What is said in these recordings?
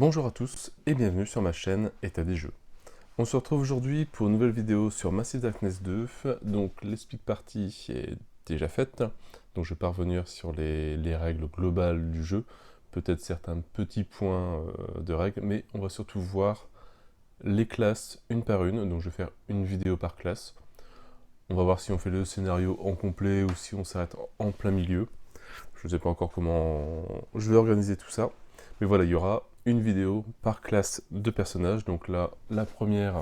Bonjour à tous et bienvenue sur ma chaîne État des jeux. On se retrouve aujourd'hui pour une nouvelle vidéo sur Massive Darkness 2. Donc l'explique partie est déjà faite, donc je vais pas revenir sur les règles globales du jeu, peut-être certains petits points de règles, mais on va surtout voir les classes une par une, donc je vais faire une vidéo par classe. On va voir si on fait le scénario en complet ou si on s'arrête en plein milieu. Je ne sais pas encore comment je vais organiser tout ça. Mais voilà, il y aura une vidéo par classe de personnages. Donc là, la première,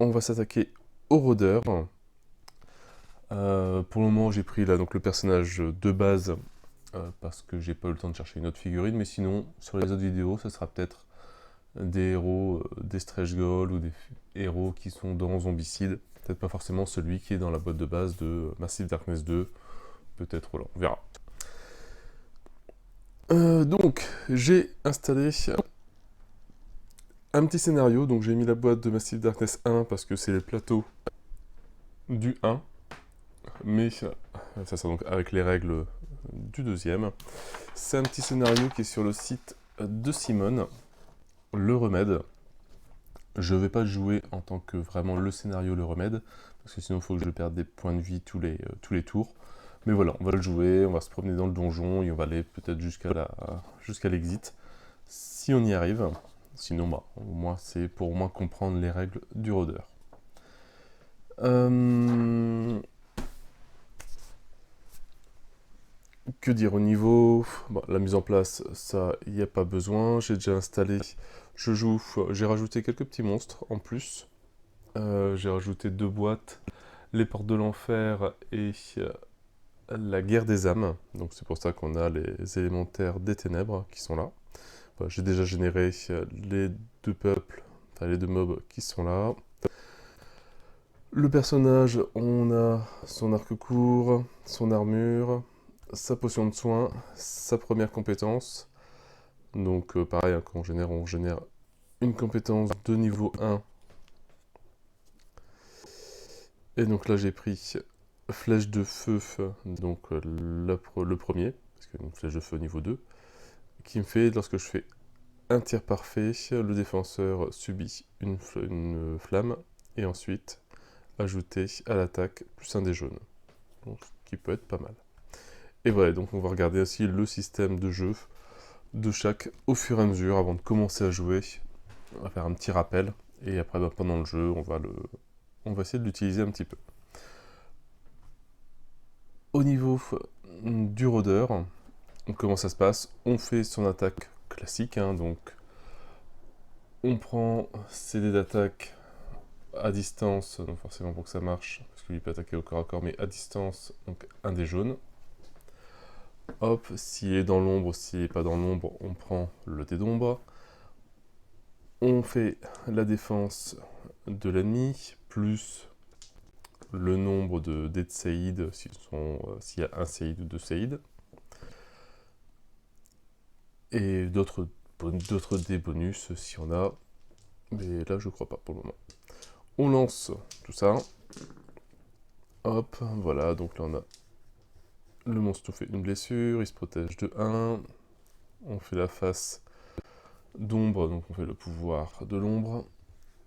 on va s'attaquer au rôdeur. Pour le moment, j'ai pris là donc le personnage de base parce que j'ai pas eu le temps de chercher une autre figurine. Mais sinon, sur les autres vidéos, ça sera peut-être des héros des stretch goals ou des héros qui sont dans Zombicide. Peut-être pas forcément celui qui est dans la boîte de base de Massive Darkness 2. Peut-être, voilà, on verra. Donc, j'ai installé un petit scénario. Donc, j'ai mis la boîte de Massive Darkness 1 parce que c'est les plateaux du 1. Mais ça sera donc avec les règles du deuxième. C'est un petit scénario qui est sur le site de Simone, Le Remède. Je ne vais pas jouer en tant que vraiment le scénario Le Remède, parce que sinon il faut que je perde des points de vie tous les tours. Mais voilà, on va le jouer, on va se promener dans le donjon et on va aller peut-être jusqu'à l'exit, si on y arrive. Sinon, bah, au moins c'est pour au moins comprendre les règles du rôdeur. Que dire au niveau bon, la mise en place, ça, il n'y a pas besoin. J'ai déjà installé, j'ai rajouté quelques petits monstres en plus. J'ai rajouté 2 boîtes, les portes de l'enfer et la guerre des âmes. Donc c'est pour ça qu'on a les élémentaires des ténèbres qui sont là. Voilà, j'ai déjà généré les 2 peuples, enfin les 2 mobs qui sont là. Le personnage, on a son arc court, son armure, sa potion de soin, sa première compétence. Donc pareil, hein, quand on génère une compétence de niveau 1. Et donc là j'ai pris flèche de feu, donc le premier, parce qu'une flèche de feu niveau 2, qui me fait, lorsque je fais un tir parfait, le défenseur subit une flamme, et ensuite ajouter à l'attaque plus un des jaunes, donc, ce qui peut être pas mal. Et voilà, donc on va regarder aussi le système de jeu de chaque au fur et à mesure, avant de commencer à jouer. On va faire un petit rappel, et après bah, pendant le jeu, on va essayer de l'utiliser un petit peu. Au niveau du rôdeur, comment ça se passe? On fait son attaque classique, hein, donc on prend ses dés d'attaque à distance, donc forcément pour que ça marche, parce qu'il peut attaquer au corps à corps, mais à distance, donc un des jaunes. Hop, s'il est dans l'ombre, s'il n'est pas dans l'ombre, on prend le dé d'ombre. On fait la défense de l'ennemi, plus le nombre de dés de séïdes, s'il y a un séïde ou 2 séïdes. Et d'autres dés bonus si on a, mais là je crois pas pour le moment. On lance tout ça. Hop, voilà, donc là on a le monstre nous fait une blessure, il se protège de 1. On fait la face d'ombre, donc on fait le pouvoir de l'ombre,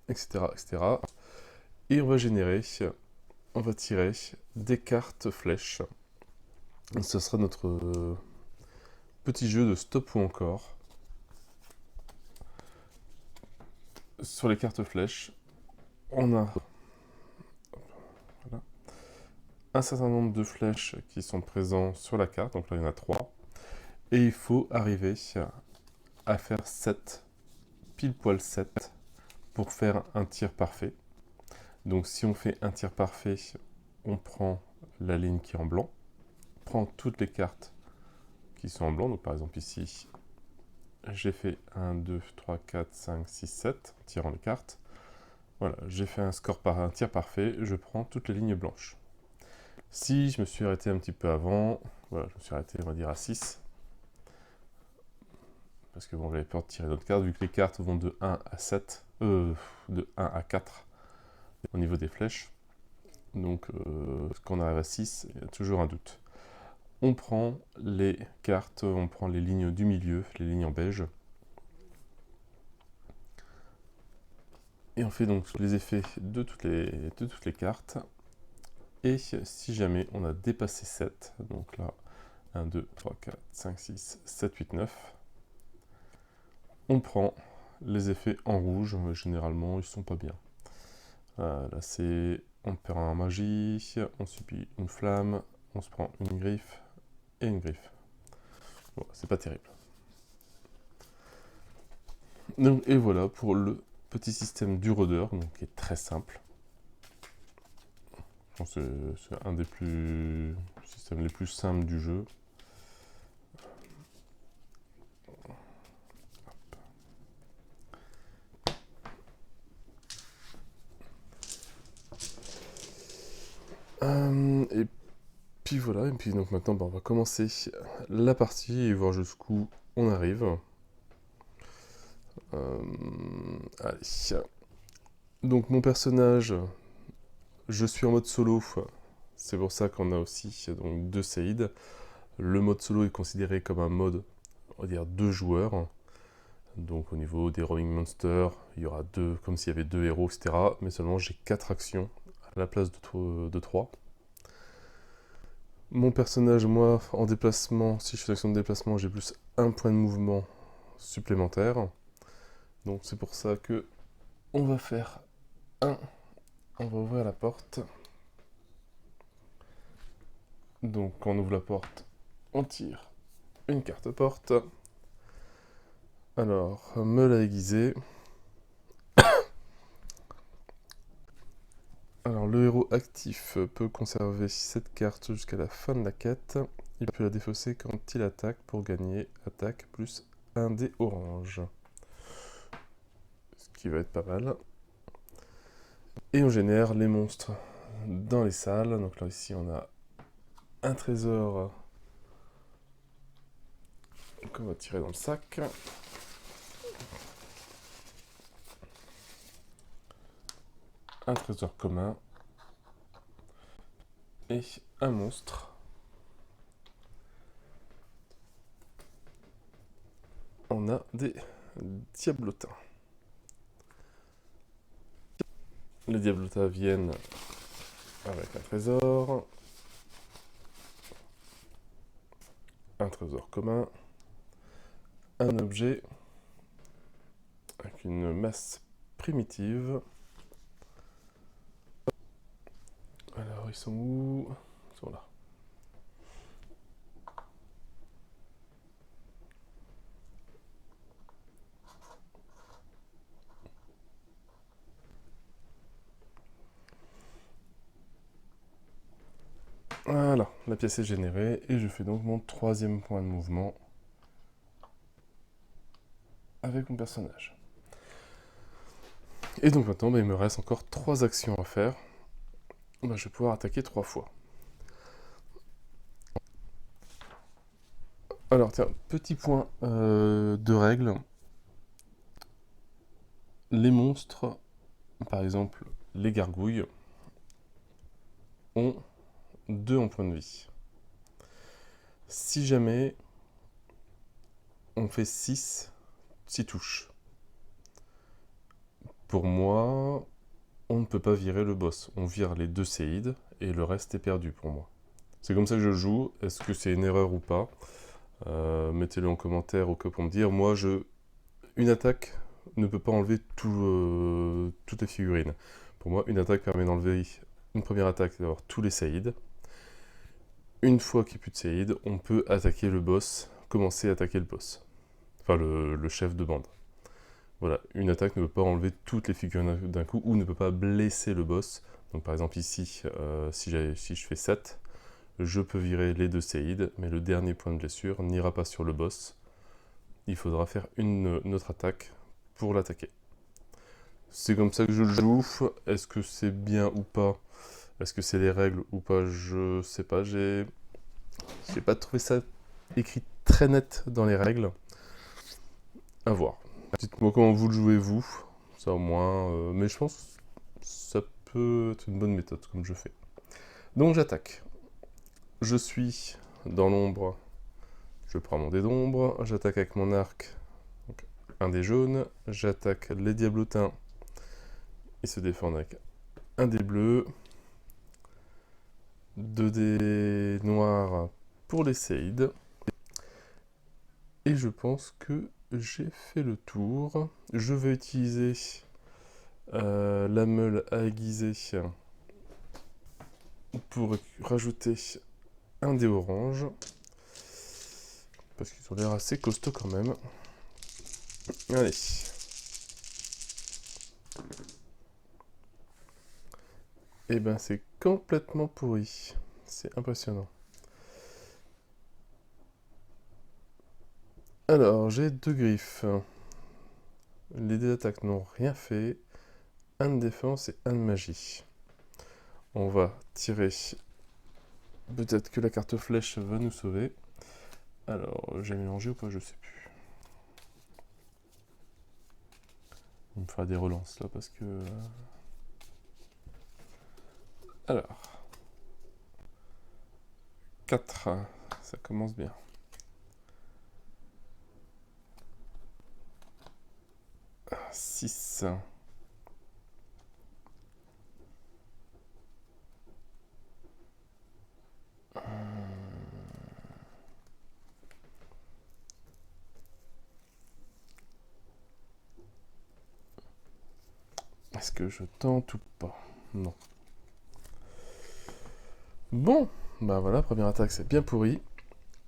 etc., etc. Et on va générer, on va tirer des cartes flèches. Ce sera notre petit jeu de stop ou encore. Sur les cartes flèches, on a voilà, un certain nombre de flèches qui sont présents sur la carte, donc là il y en a 3. Et il faut arriver à faire 7, pile poil 7, pour faire un tir parfait. Donc si on fait un tir parfait, on prend la ligne qui est en blanc, prend toutes les cartes qui sont en blanc, donc par exemple ici, j'ai fait 1, 2, 3, 4, 5, 6, 7, en tirant les cartes. Voilà, j'ai fait un tir parfait, je prends toutes les lignes blanches. Si je me suis arrêté un petit peu avant, voilà, je me suis arrêté, on va dire, à 6, parce que bon, j'avais peur de tirer d'autres cartes, vu que les cartes vont de 1 à 7, de 1 à 4 au niveau des flèches. Donc, quand on arrive à 6, il y a toujours un doute. On prend les cartes, on prend les lignes du milieu, les lignes en beige, Et on fait donc les effets de toutes les cartes. Et si jamais on a dépassé 7, donc là, 1, 2, 3, 4, 5, 6, 7, 8, 9, on prend les effets en rouge. Généralement, ils sont pas bien. Là, c'est on perd un magie, on subit une flamme, on se prend une griffe et une griffe. Bon, c'est pas terrible. Donc, et voilà pour le petit système du rôdeur, donc qui est très simple. Je pense que c'est un des systèmes les plus simples du jeu. Et puis voilà, et puis donc maintenant on va commencer la partie et voir jusqu'où on arrive. Allez. Donc mon personnage, je suis en mode solo, c'est pour ça qu'on a aussi donc 2 séides. Le mode solo est considéré comme un mode, on va dire 2 joueurs. Donc au niveau des Rolling Monsters, il y aura 2, comme s'il y avait 2 héros, etc. Mais seulement j'ai 4 actions à la place de 3. Mon personnage, moi, en déplacement, si je fais l'action de déplacement, j'ai plus 1 point de mouvement supplémentaire. Donc c'est pour ça que on va faire 1. On va ouvrir la porte. Donc quand on ouvre la porte, on tire une carte porte. Alors, me l'a aiguisé. Alors, le héros actif peut conserver cette carte jusqu'à la fin de la quête. Il peut la défausser quand il attaque pour gagner attaque plus 1 dé orange. Ce qui va être pas mal. Et on génère les monstres dans les salles. Donc là, ici, on a un trésor qu'on va tirer dans le sac. Un trésor commun. Et un monstre. On a des diablotins. Les diablotins viennent avec un trésor commun, un objet avec une masse primitive. Alors, ils sont où? Ils sont là. Voilà, la pièce est générée et je fais donc mon 3e point de mouvement avec mon personnage. Et donc maintenant, il me reste encore 3 actions à faire. Je vais pouvoir attaquer 3 fois. Alors tiens, petit point de règle. Les monstres, par exemple les gargouilles, ont 2 en point de vie. Si jamais on fait 6 touches, pour moi, on ne peut pas virer le boss. On vire les 2 séides et le reste est perdu pour moi. C'est comme ça que je joue. Est-ce que c'est une erreur ou pas? Mettez-le en commentaire au cas pour me dire. Moi, une attaque ne peut pas enlever toutes les figurines. Pour moi, une attaque permet d'enlever une première attaque et d'avoir tous les séides. Une fois qu'il n'y a plus de séides, on peut attaquer le boss, commencer à attaquer le boss. Enfin, le chef de bande. Voilà, une attaque ne peut pas enlever toutes les figurines d'un coup ou ne peut pas blesser le boss. Donc par exemple ici, si je fais 7, je peux virer les 2 séides, mais le dernier point de blessure n'ira pas sur le boss. Il faudra faire une autre attaque pour l'attaquer. C'est comme ça que je le joue. Est-ce que c'est bien ou pas? Est-ce que c'est les règles ou pas? Je sais pas. J'ai pas trouvé ça écrit très net dans les règles. À voir. Dites-moi comment vous le jouez vous. Ça au moins. Mais je pense que ça peut être une bonne méthode comme je fais. Donc j'attaque. Je suis dans l'ombre. Je prends mon dé d'ombre. J'attaque avec mon arc. Donc, un dé jaune. J'attaque les diablotins Ils se défendent avec un dé bleu, 2 dés noirs pour les Seid. Et je pense que j'ai fait le tour. Je vais utiliser la meule à aiguiser pour rajouter un dé orange. Parce qu'ils ont l'air assez costauds quand même. Allez. Et ben c'est complètement pourri. C'est impressionnant. Alors, j'ai 2 griffes. Les dés d'attaque n'ont rien fait. Un de défense et un de magie. On va tirer. Peut-être que la carte flèche va nous sauver. Alors, j'ai mélangé ou pas, je sais plus. Il me fera des relances là parce que... Alors. 4, ça commence bien. « 6. Est-ce que je tente ou pas? Non. Bon, bah voilà, première attaque, c'est bien pourri.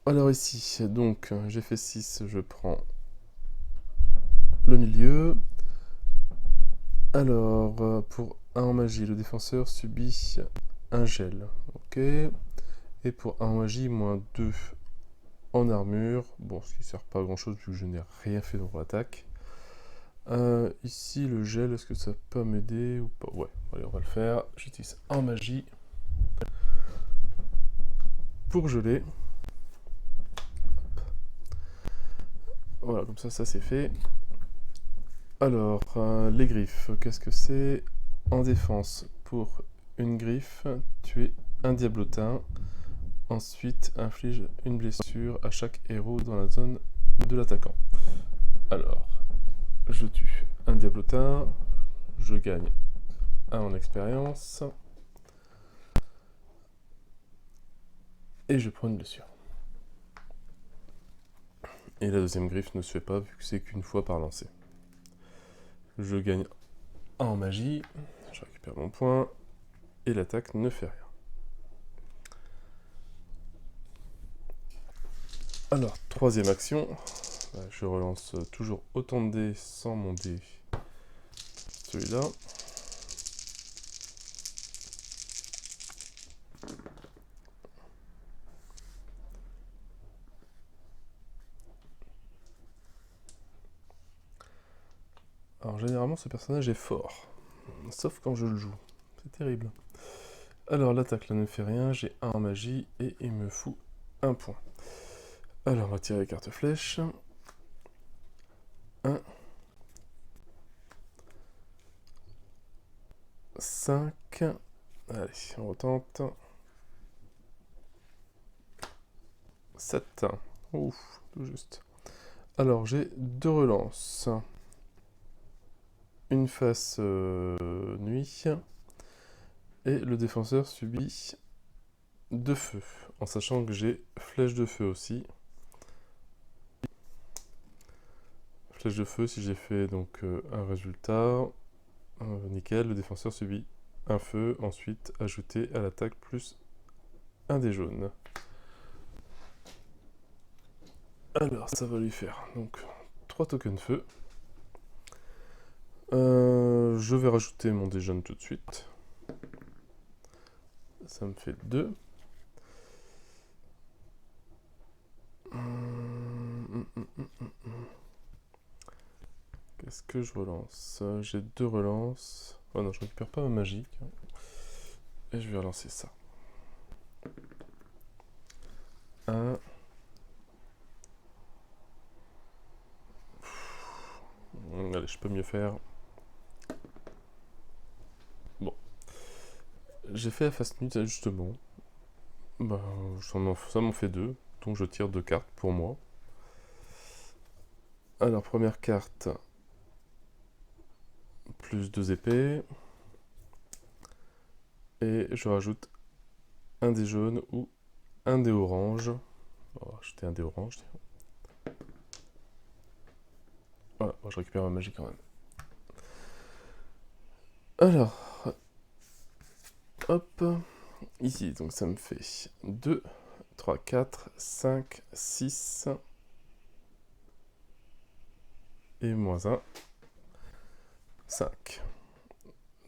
Alors ici, donc, j'ai fait 6, je prends le milieu. Alors, pour 1 en magie, le défenseur subit un gel. Ok. Et pour 1 en magie, moins 2 en armure. Bon, ce qui ne sert pas à grand chose vu que je n'ai rien fait dans l'attaque. Ici, le gel, est-ce que ça peut m'aider ou pas? Ouais, allez, on va le faire. J'utilise en magie pour geler. Voilà, comme ça c'est fait. Alors, les griffes, qu'est-ce que c'est? En défense, pour une griffe, tuer un diablotin. Ensuite, inflige une blessure à chaque héros dans la zone de l'attaquant. Alors, je tue un diablotin, je gagne 1 en expérience, et je prends une blessure. Et la deuxième griffe ne se fait pas vu que c'est qu'une fois par lancer. Je gagne 1 en magie, je récupère mon point, et l'attaque ne fait rien. Alors, troisième action, je relance toujours autant de dés sans mon dé, celui-là. Alors généralement ce personnage est fort, sauf quand je le joue, c'est terrible. Alors l'attaque là ne fait rien, j'ai 1 en magie et il me fout 1 point. Alors on va tirer les cartes flèches. 1, 5, allez on retente. 7, ouf, tout juste. Alors j'ai 2 relances. Une face nuit. Et le défenseur subit 2 feux, en sachant que j'ai flèche de feu aussi. Flèche de feu, si j'ai fait donc un résultat, nickel, le défenseur subit un feu, ensuite ajouter à l'attaque plus un dé jaune. Alors ça va lui faire donc 3 tokens feu. Je vais rajouter mon dé jaune tout de suite. Ça me fait 2. Qu'est-ce que je relance? J'ai 2 relances. Oh non, je récupère pas ma magie. Et je vais relancer ça. 1. Allez, je peux mieux faire. Bon. J'ai fait la face nuit, justement. Bah, ça m'en fait 2. Donc je tire 2 cartes pour moi. Alors, première carte. Plus 2 épées. Et je rajoute un dé jaune ou un dé orange. On va rajouter un dé orange. Voilà, je récupère ma magie quand même. Alors, hop, ici, donc ça me fait 2, 3, 4, 5, 6, et moins 1, 5.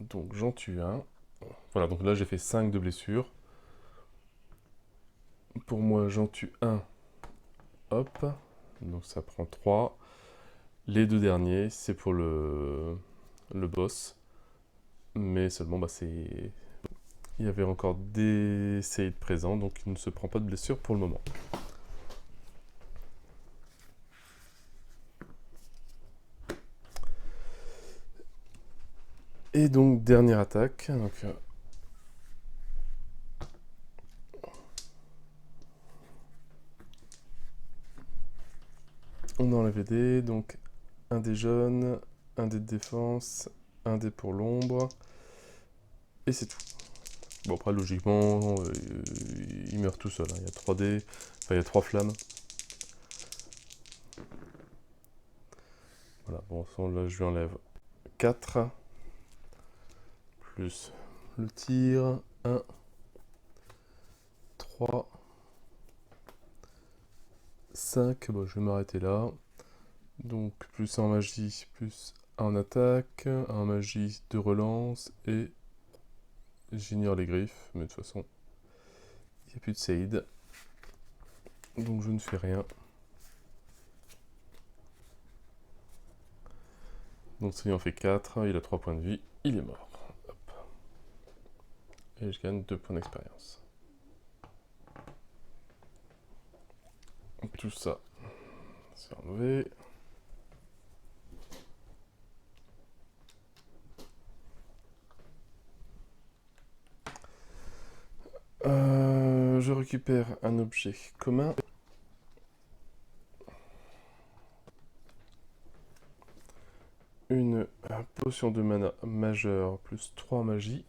Donc j'en tue un. Voilà, donc là j'ai fait 5 de blessures. Pour moi, j'en tue un. Hop, donc ça prend 3. Les deux derniers, c'est pour le boss. Mais seulement, bah, c'est... Il y avait encore des Seid présents, donc il ne se prend pas de blessure pour le moment. Et donc, dernière attaque. Donc, on enlève les dés, donc un dé jaune, un dé de défense, un dé pour l'ombre, et c'est tout. Bon, après, logiquement, il meurt tout seul. Hein. Il y a 3 dés, enfin, il y a 3 flammes. Voilà, bon, là, je lui enlève 4, plus le tir, 1, 3, 5, bon, je vais m'arrêter là. Donc, plus en magie, plus en attaque, en magie de relance, et j'ignore les griffes, mais de toute façon, il n'y a plus de Seid. Donc je ne fais rien. Donc ça lui en fait 4, il a 3 points de vie, il est mort. Hop. Et je gagne 2 points d'expérience. Tout ça, c'est enlevé. Je récupère un objet commun. Une potion de mana majeure plus 3 magie.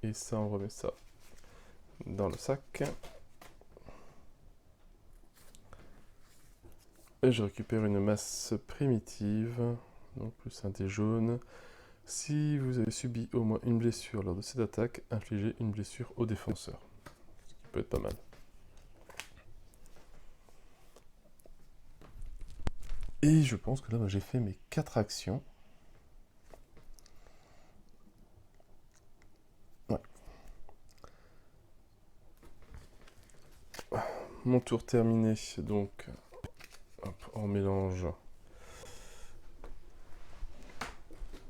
Et ça, on remet ça dans le sac. Et je récupère une masse primitive, donc plus un dé jaune. Si vous avez subi au moins une blessure lors de cette attaque, infligez une blessure au défenseur. Ce qui peut être pas mal. Et je pense que là, j'ai fait mes 4 actions. Ouais. Mon tour terminé, donc hop, on mélange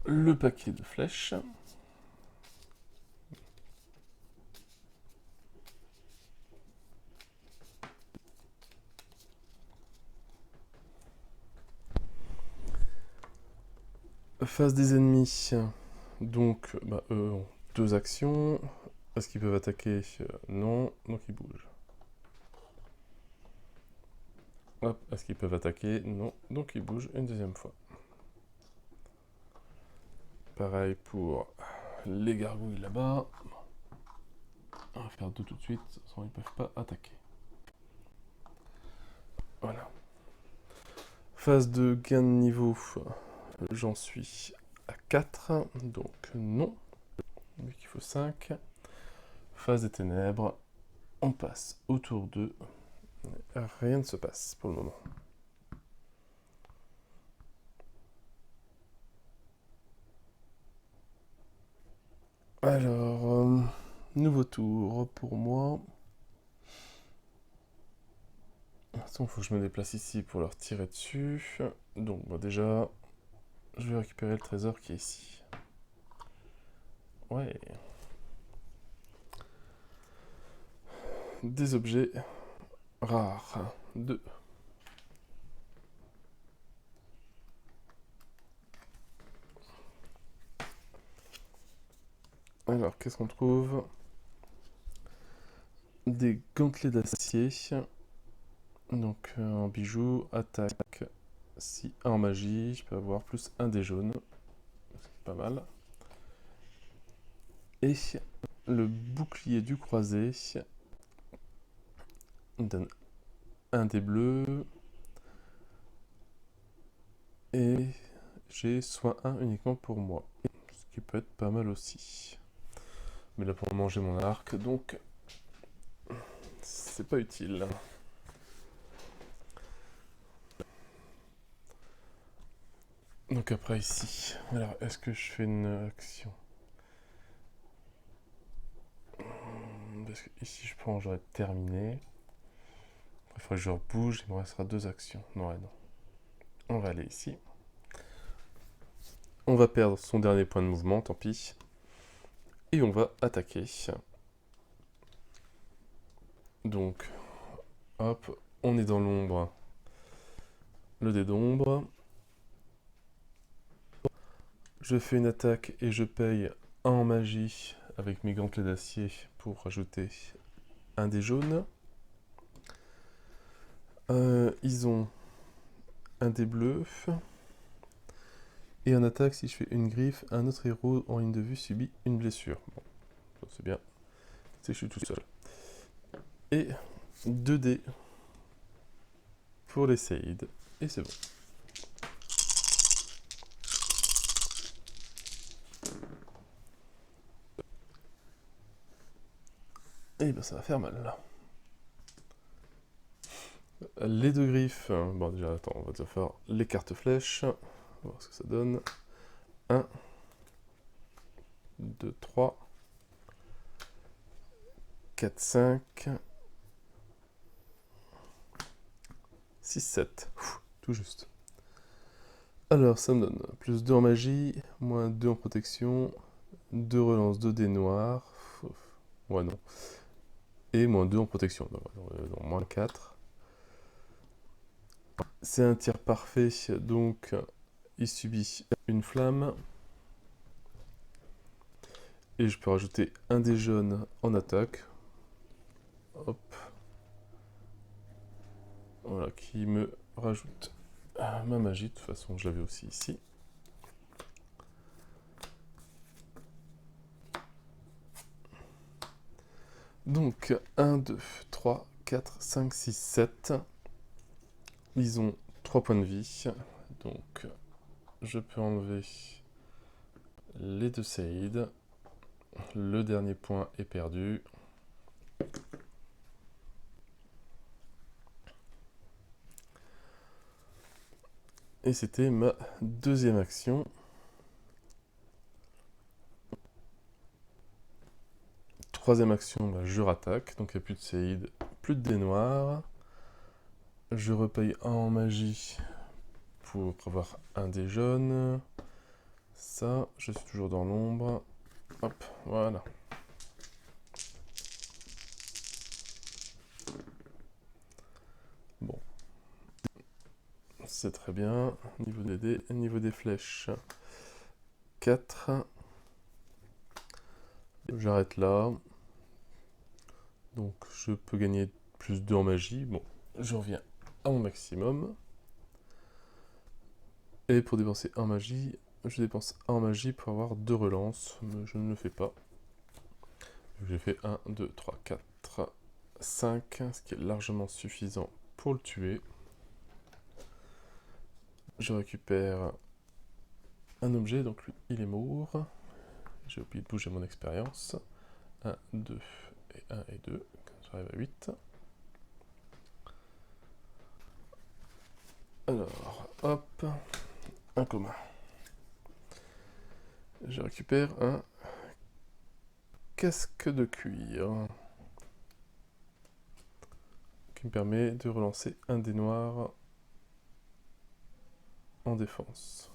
le paquet de flèches. Face des ennemis, donc eux ont 2 actions. Est-ce qu'ils peuvent attaquer? Non, donc ils bougent. Hop, est-ce qu'ils peuvent attaquer? Non, donc ils bougent une deuxième fois. Pareil pour les gargouilles là-bas. On va faire 2 tout de suite, sinon ils ne peuvent pas attaquer. Voilà. Phase de gain de niveau, j'en suis à 4, donc non. Vu qu'il faut 5. Phase des ténèbres, on passe au tour 2. Rien ne se passe pour le moment. Alors, nouveau tour pour moi. Attends, faut que je me déplace ici pour leur tirer dessus. Donc, déjà, je vais récupérer le trésor qui est ici. Ouais. Des objets rares. 2. Alors, qu'est-ce qu'on trouve? Des gantelets d'acier. Donc, en bijou, attaque. Si en magie, je peux avoir plus un dé jaune. C'est pas mal. Et le bouclier du croisé donne un dé bleu. Et j'ai soin 1 uniquement pour moi. Ce qui peut être pas mal aussi. Mais là pour le moment j'ai mon arc, donc c'est pas utile. Donc après ici, alors est-ce que je fais une action? Parce que ici je prends, j'aurais terminé. Il faudrait que je rebouge, il me restera 2 actions. Non, ouais, non. On va aller ici. On va perdre son dernier point de mouvement, tant pis. Et on va attaquer. Donc, hop, on est dans l'ombre. Le dé d'ombre. Je fais une attaque et je paye 1 en magie avec mes gantelets d'acier pour rajouter un dé jaune. Ils ont un dé bleu. Et en attaque, si je fais une griffe, un autre héros en ligne de vue subit une blessure. Bon, c'est bien. C'est que je suis tout seul. Et 2 dés pour les Seïd. Et c'est bon. Et ben ça va faire mal là. Les 2 griffes. Bon déjà attends, on va déjà faire les cartes flèches. On va voir ce que ça donne. 1, 2, 3, 4, 5, 6, 7. Tout juste. Alors ça me donne plus 2 en magie, moins 2 en protection, 2 relances, 2 dés noirs. Ouais non. Et moins 2 en protection. Donc moins 4. C'est un tir parfait, donc il subit une flamme. Et je peux rajouter un dé jaune en attaque. Hop. Voilà, qui me rajoute ma magie. De toute façon, je l'avais aussi ici. Donc, 1, 2, 3, 4, 5, 6, 7. Ils ont 3 points de vie. Donc, je peux enlever les 2 Seïd. Le dernier point est perdu. Et c'était ma deuxième action. Troisième action, bah, je rattaque. Donc il n'y a plus de Seïd, plus de dés noirs. Je repaye 1 en magie pour avoir un dé jaune. Ça, je suis toujours dans l'ombre. Hop, voilà. Bon. C'est très bien. Niveau des dés, niveau des flèches. 4. J'arrête là. Donc je peux gagner plus 2 en magie. Bon, je reviens à mon maximum. Et pour dépenser 1 en magie, je dépense 1 en magie pour avoir 2 relances. Mais je ne le fais pas. J'ai fait 1, 2, 3, 4, 5, ce qui est largement suffisant pour le tuer. Je récupère un objet, donc lui, il est mort. J'ai oublié de bouger mon expérience. 1, 2, et 1 et 2, j'arrive à 8. Alors, hop, un commun. Je récupère un casque de cuir qui me permet de relancer un dé noir en défense.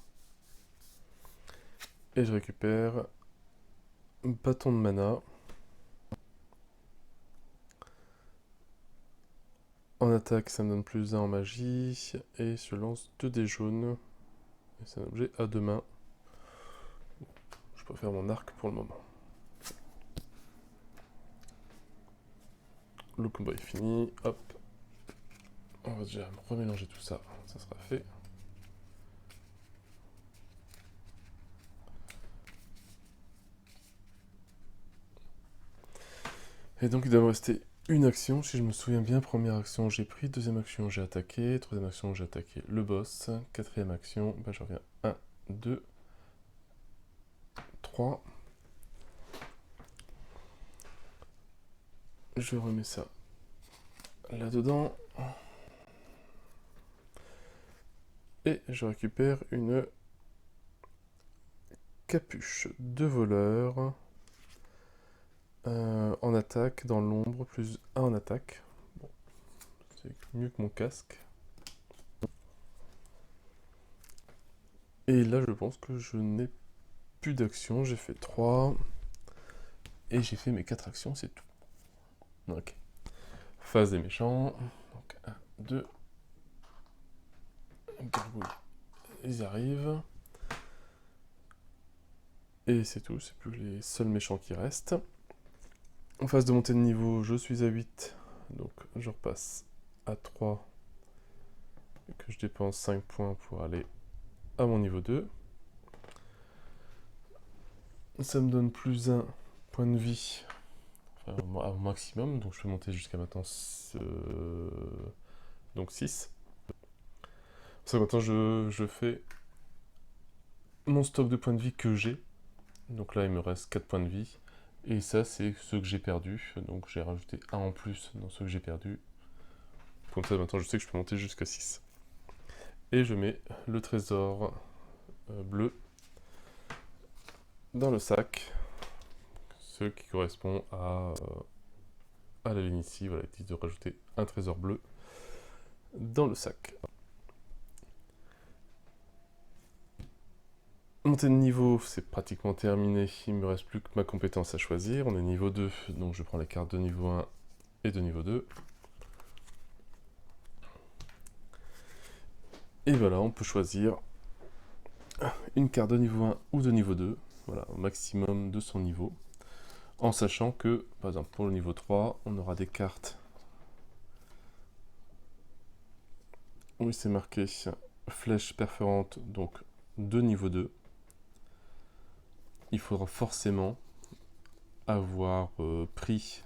Et je récupère un bâton de mana. En attaque, ça me donne plus 1 en magie. Et je lance 2 dés jaunes. Et c'est un objet à 2 mains. Je préfère mon arc pour le moment. Le combat est fini. Hop. On va déjà remélanger tout ça. Ça sera fait. Et donc il doit me rester une action, si je me souviens bien. Première action j'ai pris, deuxième action j'ai attaqué, troisième action j'ai attaqué le boss, quatrième action, je reviens 1, 2, 3. Je remets ça là-dedans. Et je récupère une capuche de voleur en attaque dans l'ombre, plus 1 en attaque. Bon, c'est mieux que mon casque. Et là, je pense que je n'ai plus d'action. J'ai fait 3. Et j'ai fait mes 4 actions, c'est tout. Ok. Phase des méchants. Donc 1, 2. Gargouille. Ils arrivent. Et c'est tout, c'est plus les seuls méchants qui restent. En phase de montée de niveau, je suis à 8. Donc je repasse à 3. Et que je dépense 5 points pour aller à mon niveau 2. Ça me donne plus 1 point de vie, enfin, au maximum, donc je peux monter jusqu'à maintenant donc 6. Pour ça maintenant je fais mon stock de points de vie que j'ai. Donc là il me reste 4 points de vie. Et ça c'est ceux que j'ai perdus. Donc j'ai rajouté 1 en plus dans ceux que j'ai perdus. Comme ça maintenant je sais que je peux monter jusqu'à 6. Et je mets le trésor bleu dans le sac. Ce qui correspond à la ligne ici. Voilà, il dit de rajouter un trésor bleu dans le sac. Montée de niveau, c'est pratiquement terminé. Il ne me reste plus que ma compétence à choisir. On est niveau 2, donc je prends les cartes de niveau 1 et de niveau 2. Et voilà, on peut choisir une carte de niveau 1 ou de niveau 2. Voilà, au maximum de son niveau. En sachant que, par exemple, pour le niveau 3, on aura des cartes où c'est marqué flèche perforante, donc de niveau 2. Il faudra forcément avoir pris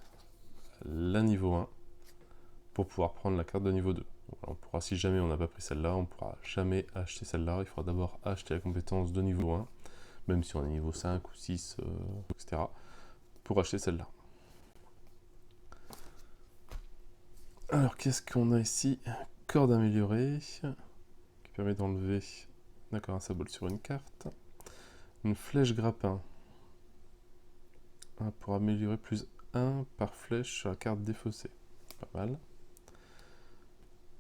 la niveau 1 pour pouvoir prendre la carte de niveau 2. On pourra, si jamais on n'a pas pris celle-là, on ne pourra jamais acheter celle-là. Il faudra d'abord acheter la compétence de niveau 1, même si on est niveau 5 ou 6, etc., pour acheter celle-là. Alors, qu'est-ce qu'on a ici? Corde améliorée, qui permet d'enlever un symbole sur une carte. Une flèche grappin, pour améliorer plus 1 par flèche sur la carte défaussée. Pas mal.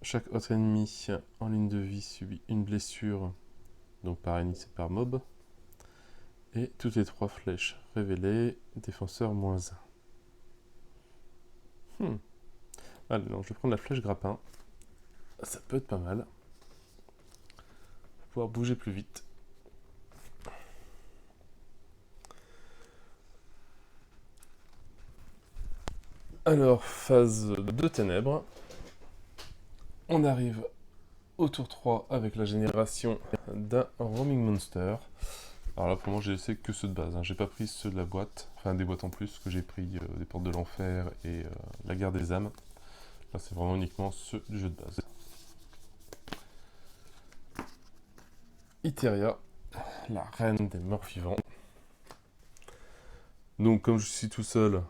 Chaque autre ennemi en ligne de vie subit une blessure, donc par ennemi c'est par mob. Et toutes les 3 flèches révélées, défenseur -1. Allez, donc je vais prendre la flèche grappin. Ça peut être pas mal. Pour pouvoir bouger plus vite. Alors, phase de ténèbres. On arrive au tour 3 avec la génération d'un roaming monster. Alors là, pour moi, j'ai laissé que ceux de base. J'ai pas pris ceux de la boîte, enfin des boîtes en plus, que j'ai pris des portes de l'enfer et la guerre des âmes. Là, c'est vraiment uniquement ceux du jeu de base. Iteria, la reine des morts vivants. Donc, comme je suis tout seul,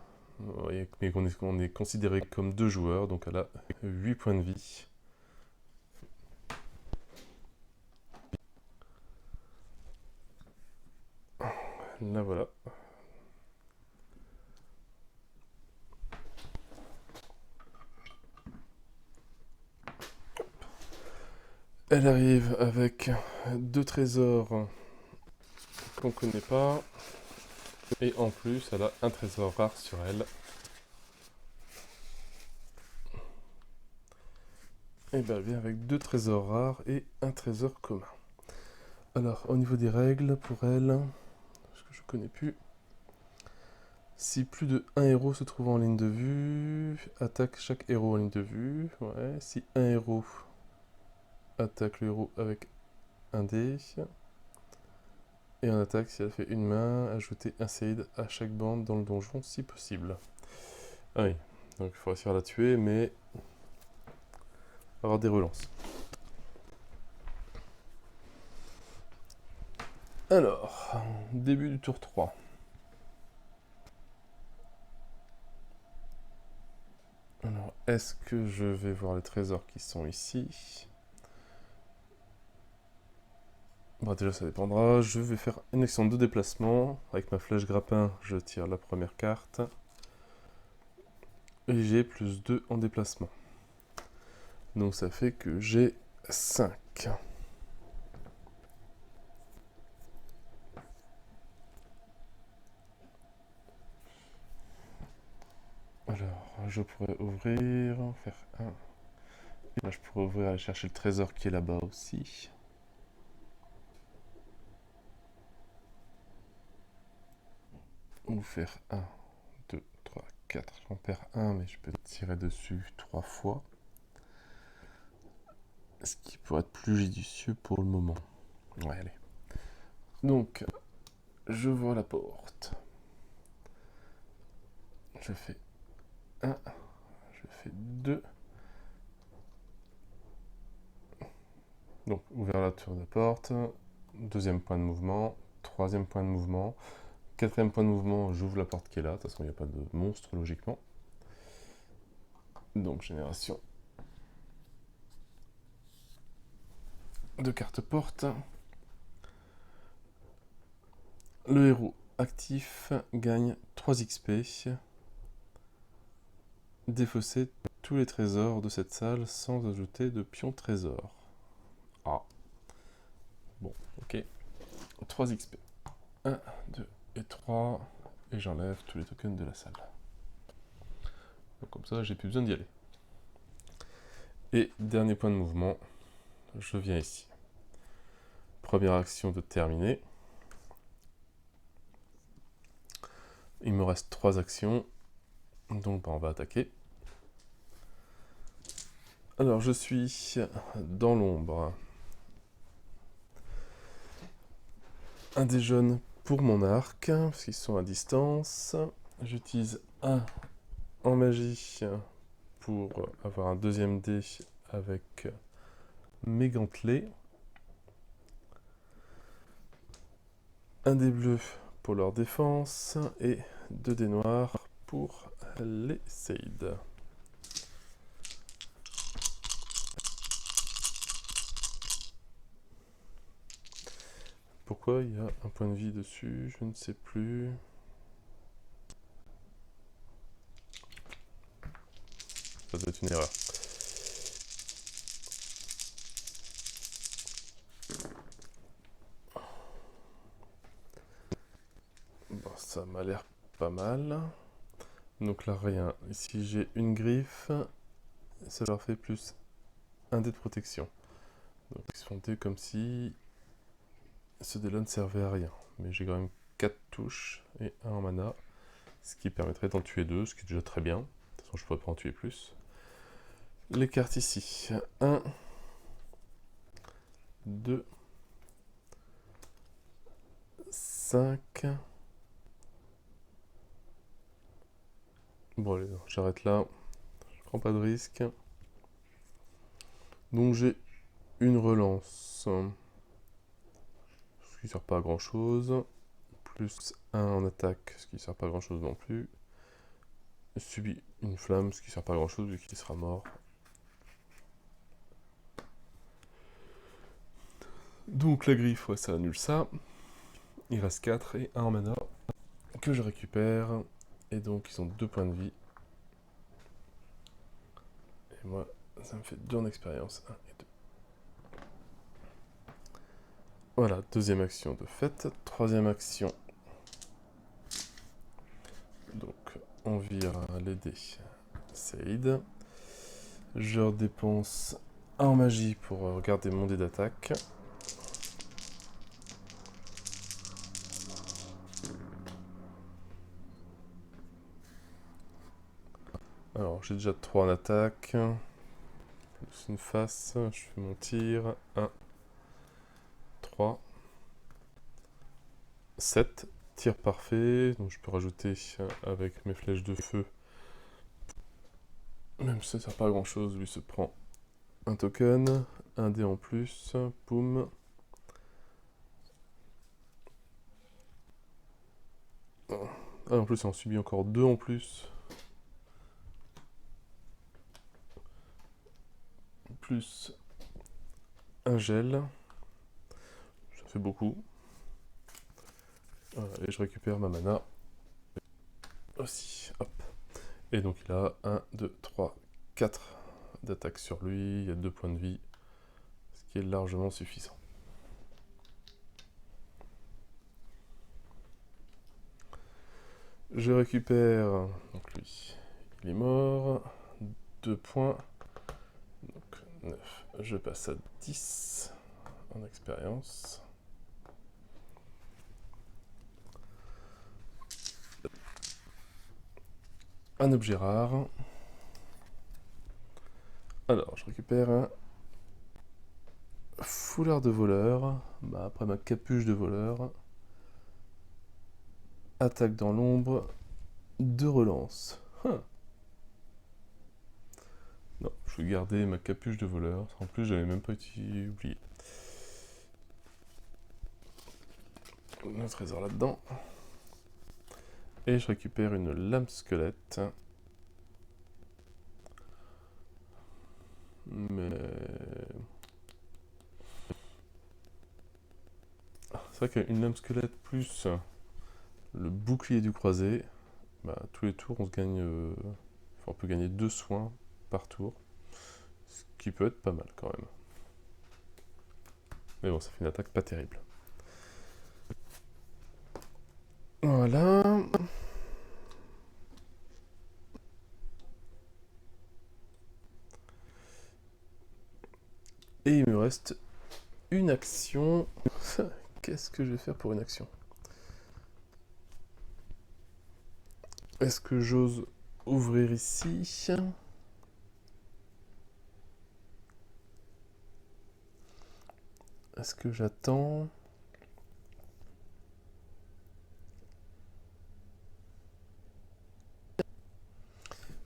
mais qu'on est considéré comme 2 joueurs, donc elle a 8 points de vie. Là, voilà. Elle arrive avec 2 trésors qu'on connaît pas. Et en plus, elle a un trésor rare sur elle. Et bien, elle vient avec 2 trésors rares et un trésor commun. Alors, au niveau des règles, pour elle, ce que je connais plus. Si plus de 1 héros se trouve en ligne de vue, attaque chaque héros en ligne de vue. Ouais, si un héros attaque le héros avec un dé. Et en attaque, si elle fait une main, ajoutez un seed à chaque bande dans le donjon si possible. Ah oui, donc il faut réussir à la tuer, mais avoir des relances. Alors, début du tour 3. Alors, est-ce que je vais voir les trésors qui sont ici? Bon, déjà, ça dépendra. Je vais faire une action de déplacement. Avec ma flèche grappin, je tire la première carte. Et j'ai plus 2 en déplacement. Donc ça fait que j'ai 5. Alors, je pourrais ouvrir, faire un. Là, je pourrais ouvrir, aller chercher le trésor qui est là-bas aussi. Ou faire 1, 2, 3, 4. J'en perds un, mais je peux tirer dessus 3 fois. Ce qui pourrait être plus judicieux pour le moment. Ouais, allez. Donc, je vois la porte. Je fais 1, je fais 2. Donc, ouvrir la tour de porte. Deuxième point de mouvement. Troisième point de mouvement. Quatrième point de mouvement, j'ouvre la porte qui est là. De toute façon, il n'y a pas de monstre, logiquement. Donc, génération de cartes porte. Le héros actif gagne 3 XP. Défausser tous les trésors de cette salle sans ajouter de pion trésor. Ah. Bon, ok. 3 XP. 1, 2 et 3. Et j'enlève tous les tokens de la salle. Donc comme ça, j'ai plus besoin d'y aller. Et dernier point de mouvement, je viens ici. Première action de terminer. Il me reste 3 actions. Donc on va attaquer. Alors je suis dans l'ombre. Un des jaunes pour mon arc, parce qu'ils sont à distance. J'utilise un en magie pour avoir un deuxième dé avec mes gantelets. Un dé bleu pour leur défense et 2 dés noirs pour les Seid. Pourquoi il y a un point de vie dessus? Je ne sais plus. Ça doit être une erreur. Bon, ça m'a l'air pas mal. Donc là, rien. Ici, j'ai une griffe. Ça leur fait plus un dé de protection. Donc ils se font dés comme si ce dé-là ne servait à rien. Mais j'ai quand même 4 touches et 1 en mana. Ce qui permettrait d'en tuer 2, ce qui est déjà très bien. De toute façon, je pourrais pas en tuer plus. Les cartes ici. 1, 2, 5. Bon, allez, j'arrête là. Je prends pas de risque. Donc j'ai une relance. Ce qui sert pas à grand chose. Plus 1 en attaque, ce qui sert pas à grand chose non plus. Subit une flamme, ce qui sert pas à grand chose vu qu'il sera mort. Donc la griffe, ouais, ça annule ça. Il reste 4 et 1 en mana que je récupère. Et donc ils ont 2 points de vie. Et moi, ça me fait 2 en expérience. 1 et 2. Voilà, deuxième action de fait. Troisième action. Donc on vire les dés. Seid. Je redépense 1 en magie pour regarder mon dé d'attaque. Alors j'ai déjà 3 en attaque. Plus une face. Je fais mon tir. 1, 3, 7. Tir parfait. Donc je peux rajouter avec mes flèches de feu Même si ça sert pas à grand chose, lui se prend un token, un dé en plus, boum. Ah, en plus, il en subit encore 2 en plus. Plus un gel. Ça fait beaucoup. Voilà, et je récupère ma mana aussi. Hop. Et donc il a 1, 2, 3, 4 d'attaque sur lui. Il y a 2 points de vie. Ce qui est largement suffisant. Je récupère. Donc lui, il est mort. 2 points. Donc 9. Je passe à 10 en expérience. Un objet rare. Alors, je récupère un foulard de voleur. Bah, après ma capuche de voleur. Attaque dans l'ombre. 2 relances. Non, je vais garder ma capuche de voleur. En plus, j'avais même pas oublié. Le trésor là-dedans. Et je récupère une lame squelette. Mais... c'est vrai qu'une lame squelette plus le bouclier du croisé, bah, tous les tours on se gagne... enfin, on peut gagner 2 soins par tour. Ce qui peut être pas mal quand même. Mais bon, ça fait une attaque pas terrible. Voilà. Et il me reste une action. Qu'est-ce que je vais faire pour une action? Est-ce que j'ose ouvrir ici? Est-ce que j'attends?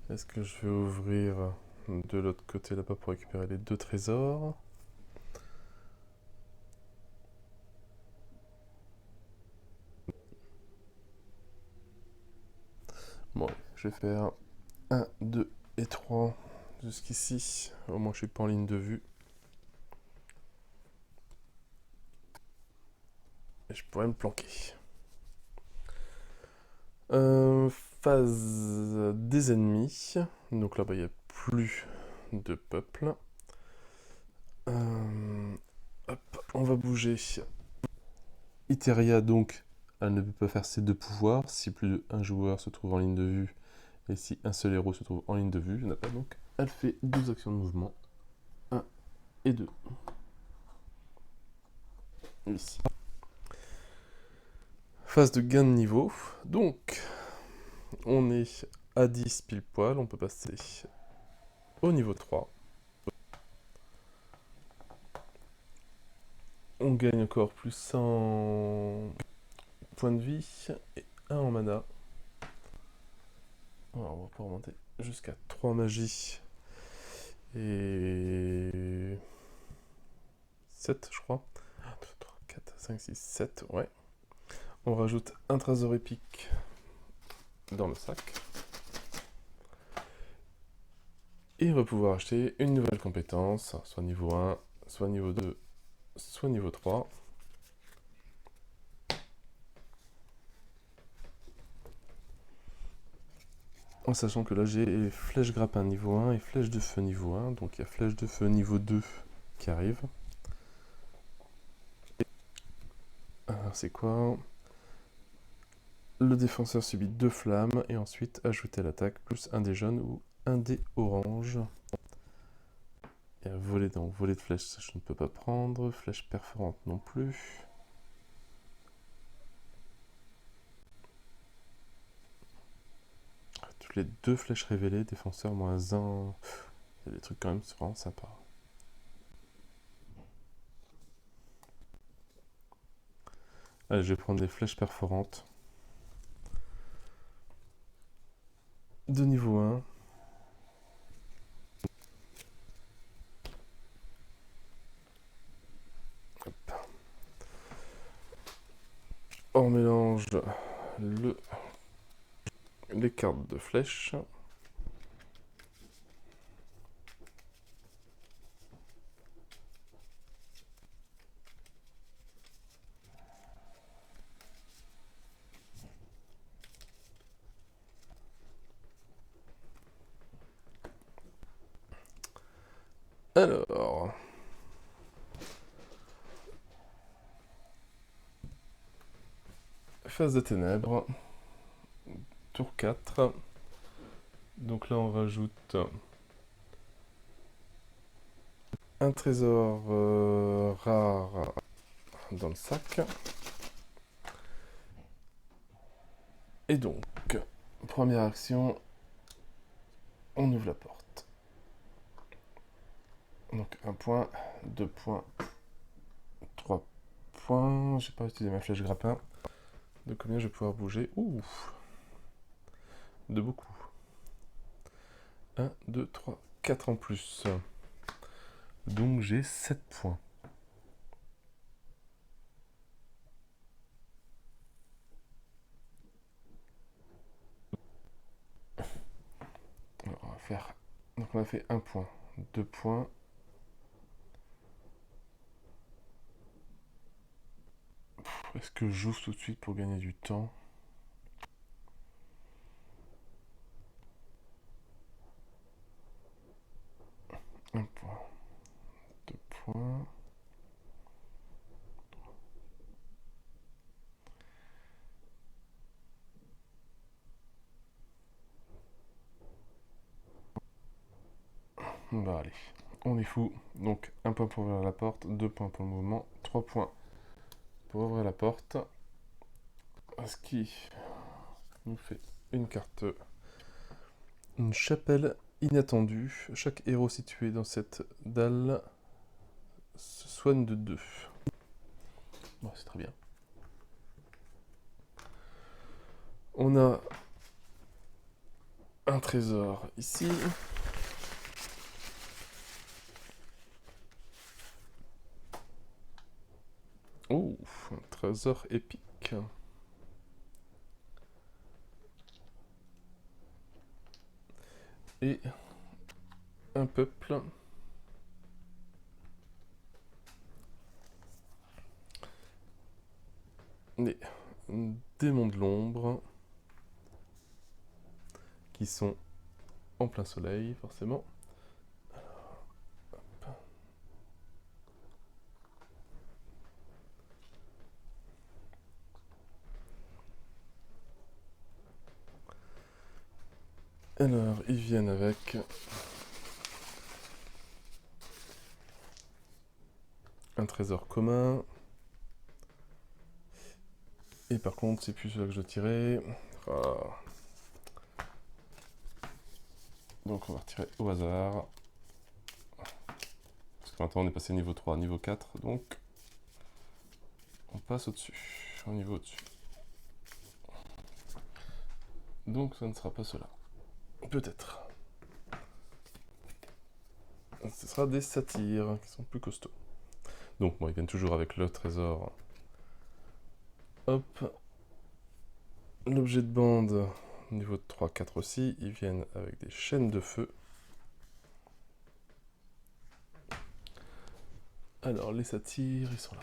Est-ce que je vais ouvrir de l'autre côté là-bas pour récupérer les 2 trésors? Bon, je vais faire 1, 2 et 3 jusqu'ici. Au moins je suis pas en ligne de vue. Et je pourrais me planquer. Phase des ennemis. Donc là-bas il n'y a plus de peuple. Hop, on va bouger. Iteria donc, elle ne peut pas faire ses 2 pouvoirs si plus d'un joueur se trouve en ligne de vue et si un seul héros se trouve en ligne de vue. Il n'y en a pas donc. Elle fait 2 actions de mouvement. 1 et 2. Ici. Phase de gain de niveau. Donc, on est à 10 pile poil. On peut passer au niveau 3. On gagne encore plus 100 points de vie et 1 en mana. Alors, on va pouvoir monter jusqu'à 3 magies et 7 je crois. 1, 2, 3, 4, 5, 6, 7, ouais. On rajoute un trésor épique dans le sac. Et on va pouvoir acheter une nouvelle compétence, soit niveau 1, soit niveau 2, soit niveau 3. En sachant que là j'ai flèche grappin niveau 1 et flèche de feu niveau 1, donc il y a flèche de feu niveau 2 qui arrive. Alors c'est quoi? Le défenseur subit 2 flammes et ensuite ajouter à l'attaque plus un dé jaune ou un dé orange. Et à voler, donc voler de flèche, ça je ne peux pas prendre. Flèche perforante non plus. Toutes les 2 flèches révélées, défenseur moins 1. Il y a des trucs quand même vraiment sympas. Allez, je vais prendre des flèches perforantes. De niveau 1. On mélange les cartes de flèches. Alors, phase de ténèbres, tour 4. Donc là, on rajoute un trésor rare dans le sac. Et donc, première action, on ouvre la porte. Donc 1 point, 2 points, 3 points. J'ai pas utilisé ma flèche grappin. De combien je vais pouvoir bouger? Ouh, de beaucoup. 1, 2, 3, 4 en plus. Donc j'ai 7 points. Alors, on va faire... Donc on a fait 1 point, 2 points. Est-ce que j'ouvre tout de suite pour gagner du temps? Un point, 2 points. Bah allez, on est fou. Donc 1 point pour ouvrir la porte, 2 points pour le mouvement, 3 points pour ouvrir la porte. Ce qui nous fait une carte, une chapelle inattendue. Chaque héros situé dans cette dalle se soigne de 2. Bon, c'est très bien. On a un trésor ici. Oh, un trésor épique. Et un peuple. Les démons de l'ombre. Qui sont en plein soleil, forcément. Alors, ils viennent avec un trésor commun. Et par contre, c'est plus celui que je tirais. Ah. Donc on va retirer au hasard. Parce que maintenant on est passé niveau 3, niveau 4, donc on passe au-dessus, au niveau au-dessus. Donc ça ne sera pas cela. Peut-être. Ce sera des satyres qui sont plus costauds. Donc bon, ils viennent toujours avec le trésor. Hop. L'objet de bande, niveau 3, 4 aussi. Ils viennent avec des chaînes de feu. Alors les satyres, ils sont là.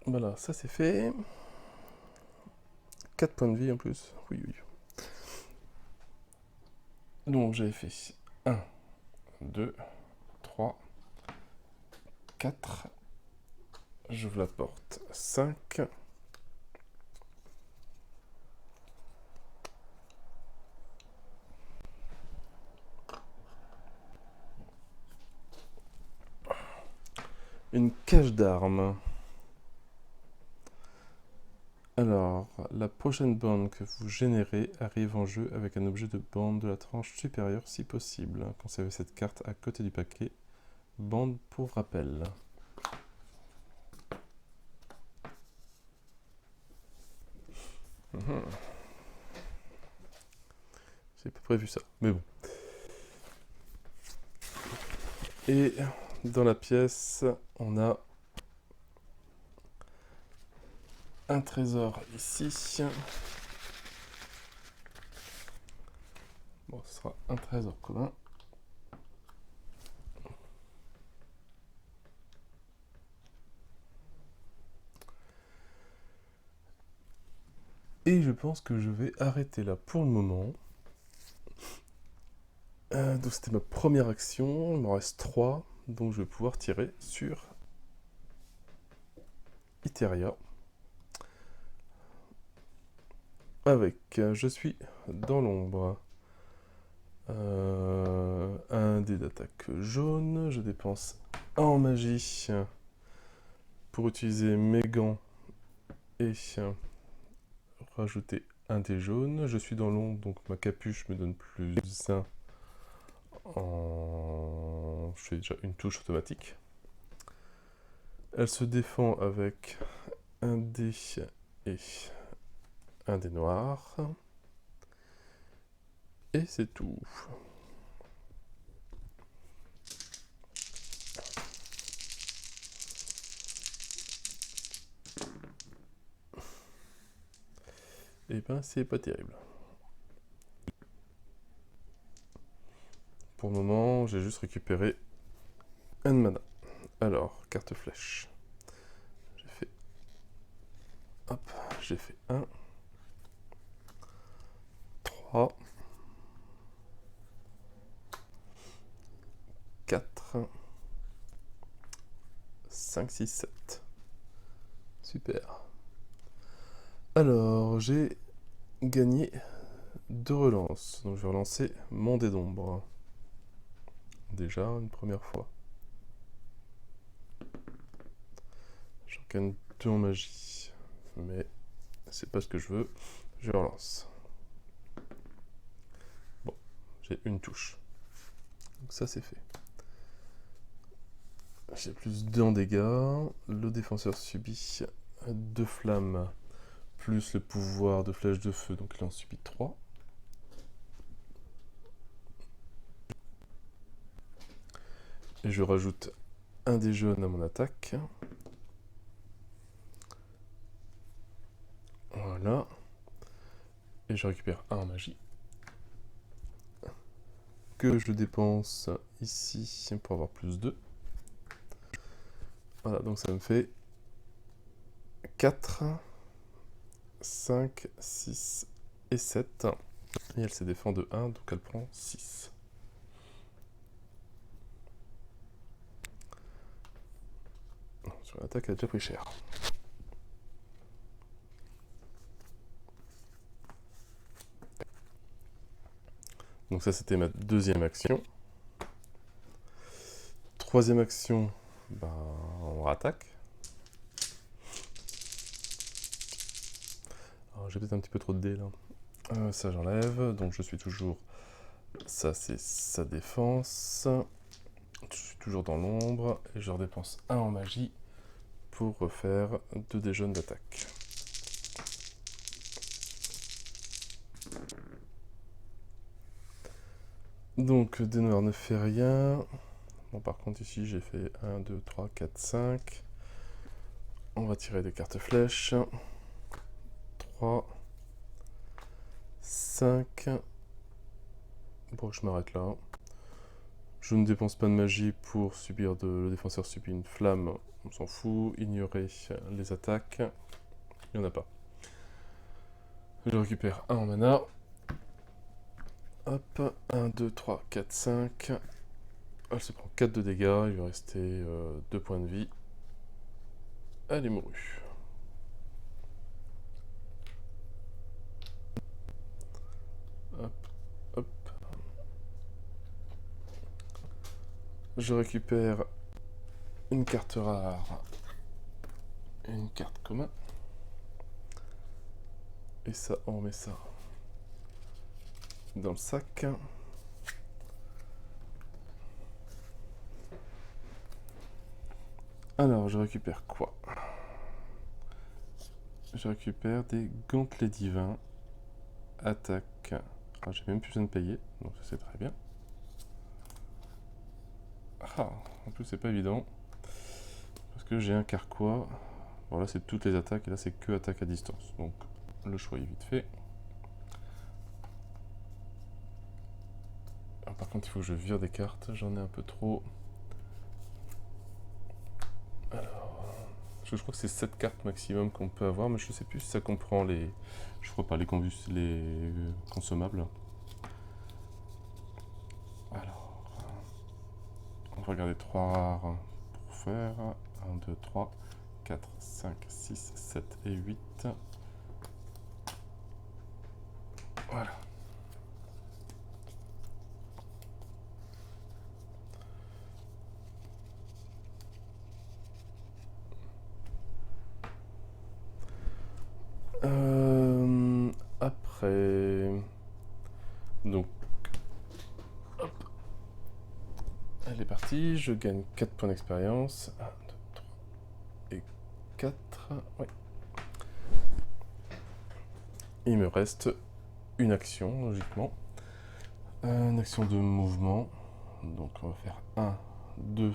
Voilà, ça c'est fait. 4 points de vie en plus. Oui, oui. Donc j'avais fait 1, 2, 3, 4. J'ouvre la porte. 5. Une cache d'armes. Alors, la prochaine bande que vous générez arrive en jeu avec un objet de bande de la tranche supérieure si possible. Conservez cette carte à côté du paquet. Bande pour rappel. Mhm. J'ai pas prévu ça, mais bon. Et dans la pièce, on a un trésor ici. Bon, ce sera un trésor commun. Et je pense que je vais arrêter là pour le moment. Donc c'était ma première action, il m'en reste 3, donc je vais pouvoir tirer sur Iteria. Avec je suis dans l'ombre. Un dé d'attaque jaune, je dépense 1 en magie pour utiliser mes gants et rajouter un dé jaune. Je suis dans l'ombre, donc ma capuche me donne plus 1 en... Je fais déjà une touche automatique. Elle se défend avec un dé et un dé noir. Et c'est tout. Et ben c'est pas terrible. Pour le moment, j'ai juste récupéré un mana. Alors, carte flèche. J'ai fait... Hop, j'ai fait 1, 3, 4, 5, 6, 7. Super. Alors, j'ai gagné 2 relances. Donc je vais relancer mon dé d'ombre. Déjà, une première fois. J'en gagne 2 en magie. Mais c'est pas ce que je veux. Je relance. Bon, j'ai une touche. Donc ça c'est fait. J'ai plus 2 en dégâts. Le défenseur subit 2 flammes plus le pouvoir de flèche de feu, donc il en subit 3. Et je rajoute un dé jaune à mon attaque. Voilà. Et je récupère 1 en magie. Que je dépense ici pour avoir plus 2. Voilà, donc ça me fait 4, 5, 6 et 7. Et elle se défend de 1, donc elle prend 6. Sur l'attaque, elle a déjà pris cher. Donc ça, c'était ma deuxième action. Troisième action, ben, on rattaque. J'ai peut-être un petit peu trop de dés là. Ça, j'enlève. Donc je suis toujours... Ça, c'est sa défense. Je suis toujours dans l'ombre. Et je redépense 1 en magie pour refaire 2 dés jaunes d'attaque. Donc, dés noirs ne fait rien. Bon, par contre, ici, j'ai fait 1, 2, 3, 4, 5. On va tirer des cartes flèches. 3, 5. Bon, je m'arrête là. Je ne dépense pas de magie pour subir de... Le défenseur subit une flamme, on s'en fout. Ignorer les attaques. Il n'y en a pas. Je récupère 1 en mana. Hop, 1, 2, 3, 4, 5. Elle se prend 4 de dégâts, il lui restait 2 points de vie. Elle est mourue. Hop, hop. Je récupère une carte rare et une carte commune. Et ça, on remet ça dans le sac. Alors, je récupère quoi? je récupère des gantelets divins. Attaque. Ah, j'ai même plus besoin de payer, donc ça c'est très bien. Ah, en plus c'est pas évident. Parce que j'ai un carquois. Bon là c'est toutes les attaques et là c'est que attaque à distance. Donc le choix est vite fait. Alors, par contre il faut que je vire des cartes, j'en ai un peu trop. Alors, je crois que c'est 7 cartes maximum qu'on peut avoir, mais je sais plus si ça comprend les... Je crois pas, les consommables. Alors, on va regarder 3 rares pour faire 1, 2, 3, 4, 5, 6, 7 et 8. Voilà. Après... Donc, hop. Elle est partie, je gagne 4 points d'expérience. 1, 2, 3 et 4. Ouais. Il me reste une action, logiquement. Une action de mouvement. Donc on va faire 1, 2.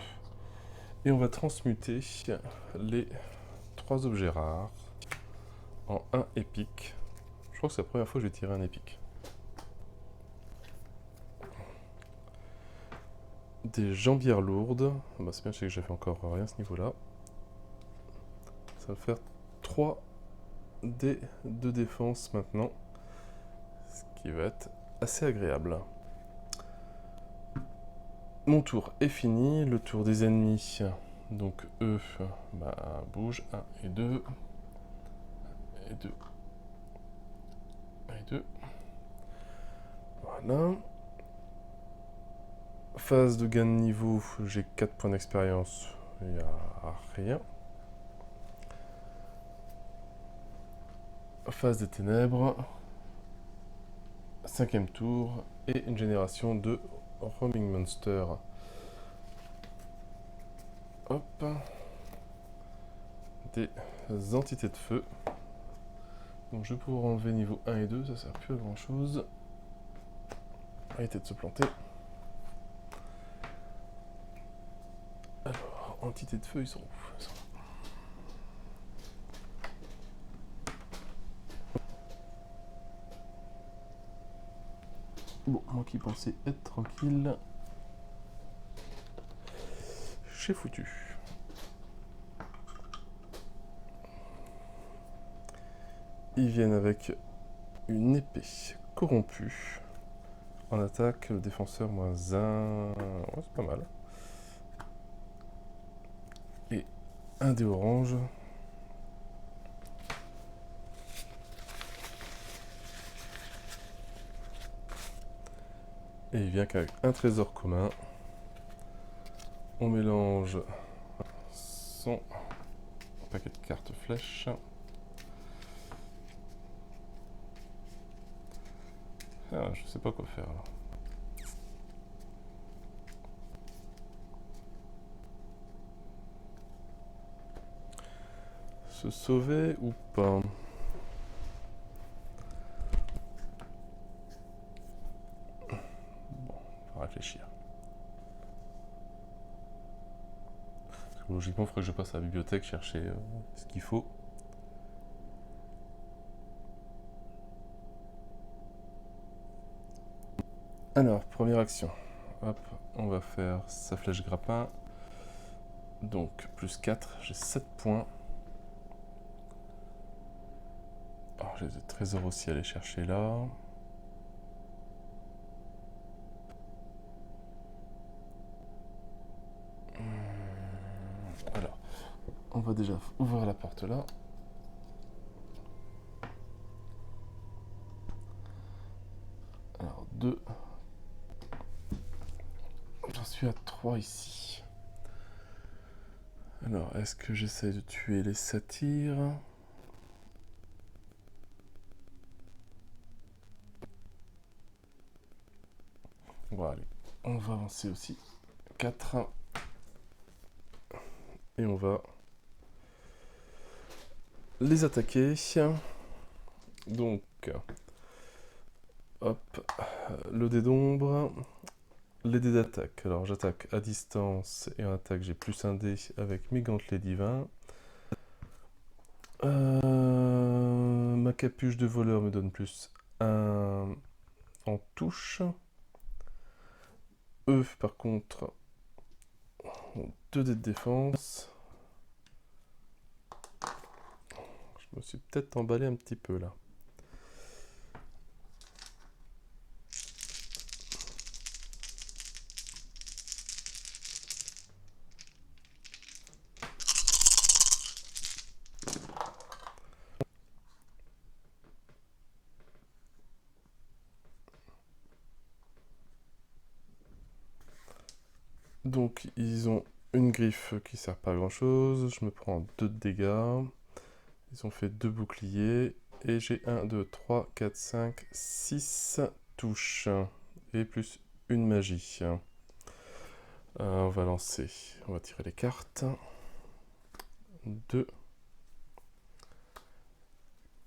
Et on va transmuter les 3 objets rares en 1 épique. Je crois que c'est la première fois que je vais tirer un épique. Des jambières lourdes. Bah, c'est bien, je sais que j'ai fait encore rien à ce niveau-là. Ça va faire 3 dés de défense maintenant. Ce qui va être assez agréable. Mon tour est fini. Le tour des ennemis. Donc eux, bah, bouge. 1 et 2. 1 et 2. 1 et 2. Voilà. Phase de gain de niveau, j'ai 4 points d'expérience. Il n'y a rien. Phase des ténèbres. 5e tour. Et une génération de Roaming Monster. Hop. Des entités de feu. Donc je vais pouvoir enlever niveau 1 et 2, ça sert plus à grand chose. Arrêtez de se planter. Alors, entités de feu, ils sont où? Ils sont là. Bon, moi qui pensais être tranquille, j'ai foutu. Ils viennent avec une épée corrompue. En attaque, le défenseur -1. Ouais, c'est pas mal. Et un dé orange. Et il vient qu'avec un trésor commun. On mélange son paquet de cartes flèches. Ah, je sais pas quoi faire là. Se sauver ou pas? Bon, on va réfléchir. Parce que logiquement, il faudrait que je passe à la bibliothèque chercher ce qu'il faut. Alors, première action. Hop, on va faire sa flèche grappin. Donc, plus 4, j'ai 7 points. Alors, j'ai des trésors aussi à aller chercher là. Alors, on va déjà ouvrir la porte là. Alors, 2. J'en suis à 3 ici. Alors, est-ce que j'essaie de tuer les satyres? Bon, allez, on va avancer aussi. 4. Et on va les attaquer. Donc, hop, le dé d'ombre, les dés d'attaque. Alors j'attaque à distance et en attaque j'ai plus un dé avec mes gantelets divins. Ma capuche de voleur me donne plus un en touche. Eux par contre ont 2 dés de défense. Je me suis peut-être emballé un petit peu là. Donc ils ont une griffe qui sert pas à grand chose. Je me prends 2 de dégâts. Ils ont fait 2 boucliers. Et j'ai 1, 2, 3, 4, 5, 6 touches. Et plus une magie. On va lancer. On va tirer les cartes. 2,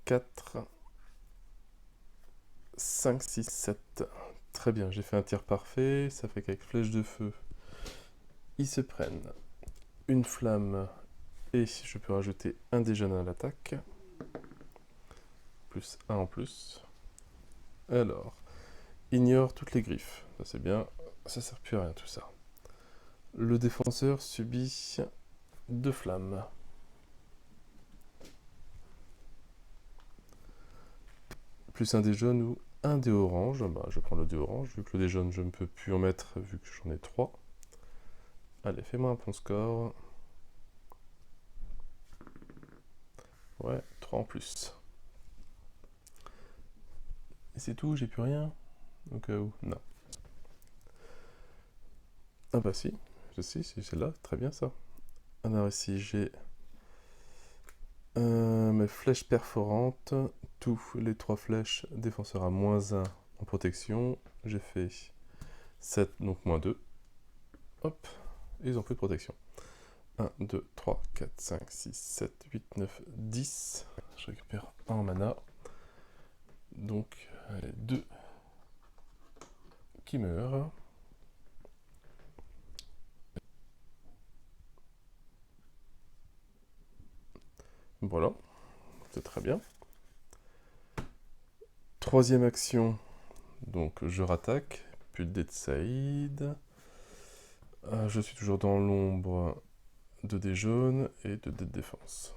4, 5, 6, 7. Très bien, j'ai fait un tir parfait. Ça fait qu'avec flèche de feu, ils se prennent une flamme. Et je peux rajouter un dé jaune à l'attaque. Plus 1 en plus. Alors, ignore toutes les griffes. Ça c'est bien, ça sert plus à rien tout ça. Le défenseur subit 2 flammes. Plus un dé jaune ou un dé orange. Bah, je prends le dé orange, vu que le dé jaune je ne peux plus en mettre, vu que j'en ai 3. Allez, fais-moi un bon score. Ouais, 3 en plus. Et c'est tout, j'ai plus rien. Au cas où, non. Ah bah si, je sais, c'est là, très bien ça. Alors ici j'ai mes flèches perforantes, tous les 3 flèches, défenseur à -1 en protection. J'ai fait 7, donc -2. Hop, ils ont plus de protection. 1, 2, 3, 4, 5, 6, 7, 8, 9, 10. Je récupère 1 en mana. Donc, 2 qui meurent. Voilà, c'est très bien. Troisième action, donc je rattaque. Plus de dés de Saïd. Je suis toujours dans l'ombre. 2 dés jaunes et 2 dés de défense.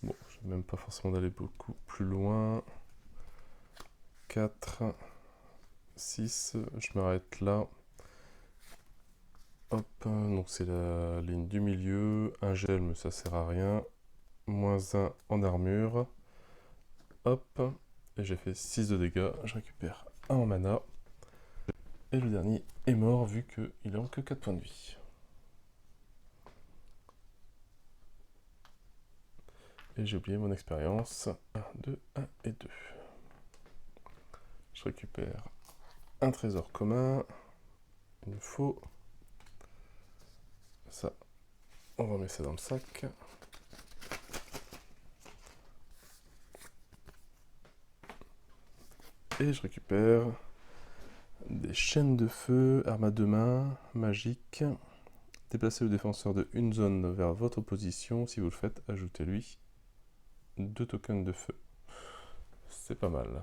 Bon, je vais même pas forcément d'aller beaucoup plus loin. 4, 6, je m'arrête là. Hop, donc c'est la ligne du milieu. Un gel, mais ça sert à rien. -1 en armure. Hop, et j'ai fait 6 de dégâts. Je récupère 1 en mana. Et le dernier est mort vu qu'il a que 4 points de vie. Et j'ai oublié mon expérience. 1, 2, 1 et 2. Je récupère un trésor commun. Il me faut ça. On remet ça dans le sac. Et je récupère des chaînes de feu, arme à 2 mains, magique. Déplacez le défenseur de une zone vers votre position. Si vous le faites, ajoutez-lui 2 tokens de feu. C'est pas mal.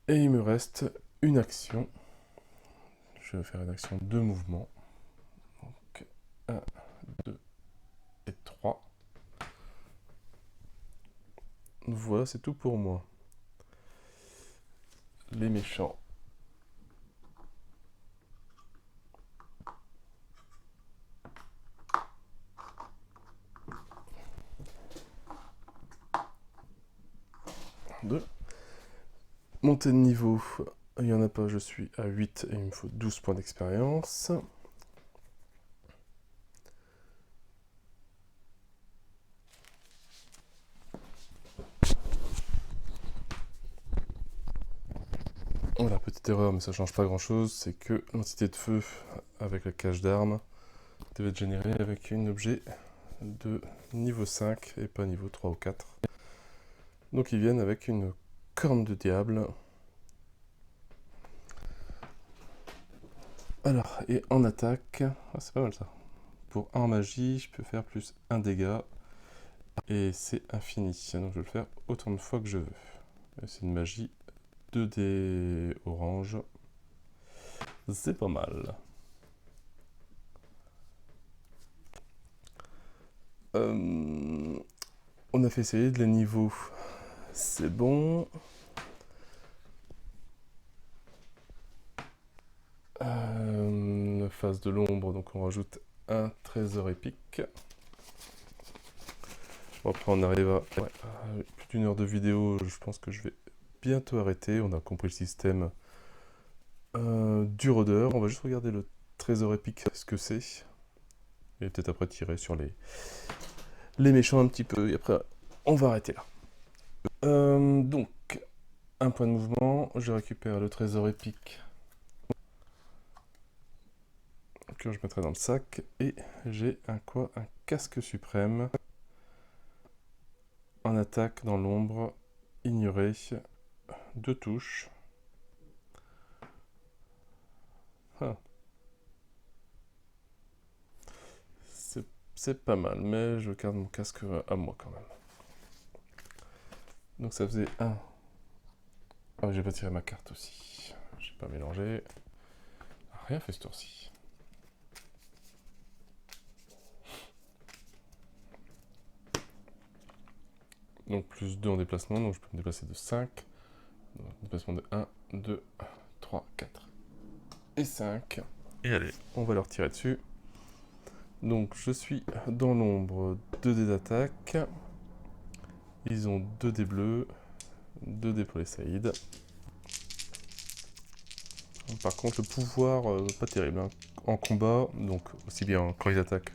Et il me reste une action. Je vais faire une action de mouvement. Donc 1, 2 et 3. Voilà, c'est tout pour moi. Les méchants. Montée de niveau, il n'y en a pas, je suis à 8 et il me faut 12 points d'expérience. Voilà, petite erreur, mais ça change pas grand chose, c'est que l'entité de feu avec la cache d'armes devait être générée avec un objet de niveau 5 et pas niveau 3 ou 4. Donc ils viennent avec une corne de diable. Alors, et en attaque, c'est pas mal ça. Pour 1 en magie, je peux faire plus 1 dégât. Et c'est infini, donc je vais le faire autant de fois que je veux. C'est une magie 2D orange. C'est pas mal. On a fait essayer de les niveaux. C'est bon. Phase de l'ombre, donc on rajoute un trésor épique. Bon, après on arrive à plus d'une heure de vidéo, je pense que je vais bientôt arrêter. On a compris le système du rôdeur. On va juste regarder le trésor épique, ce que c'est. Et peut-être après tirer sur les méchants un petit peu. Et après, on va arrêter là. Donc, un point de mouvement. Je récupère le trésor épique que je mettrai dans le sac. Et j'ai un quoi? Un casque suprême. En attaque dans l'ombre. Ignorer. 2 touches. Ah. C'est pas mal, mais je garde mon casque à moi quand même. Donc ça faisait 1. Ah, j'ai pas tiré ma carte aussi. J'ai pas mélangé. Rien fait ce tour-ci. Donc plus 2 en déplacement, donc je peux me déplacer de 5. Donc, déplacement de 1, 2, 3, 4 et 5. Et allez, on va leur tirer dessus. Donc je suis dans l'ombre, 2 dés d'attaque. Ils ont 2 dés bleus, 2 dés pour les Saïd. Par contre le pouvoir, pas terrible hein. En combat, donc aussi bien quand ils attaquent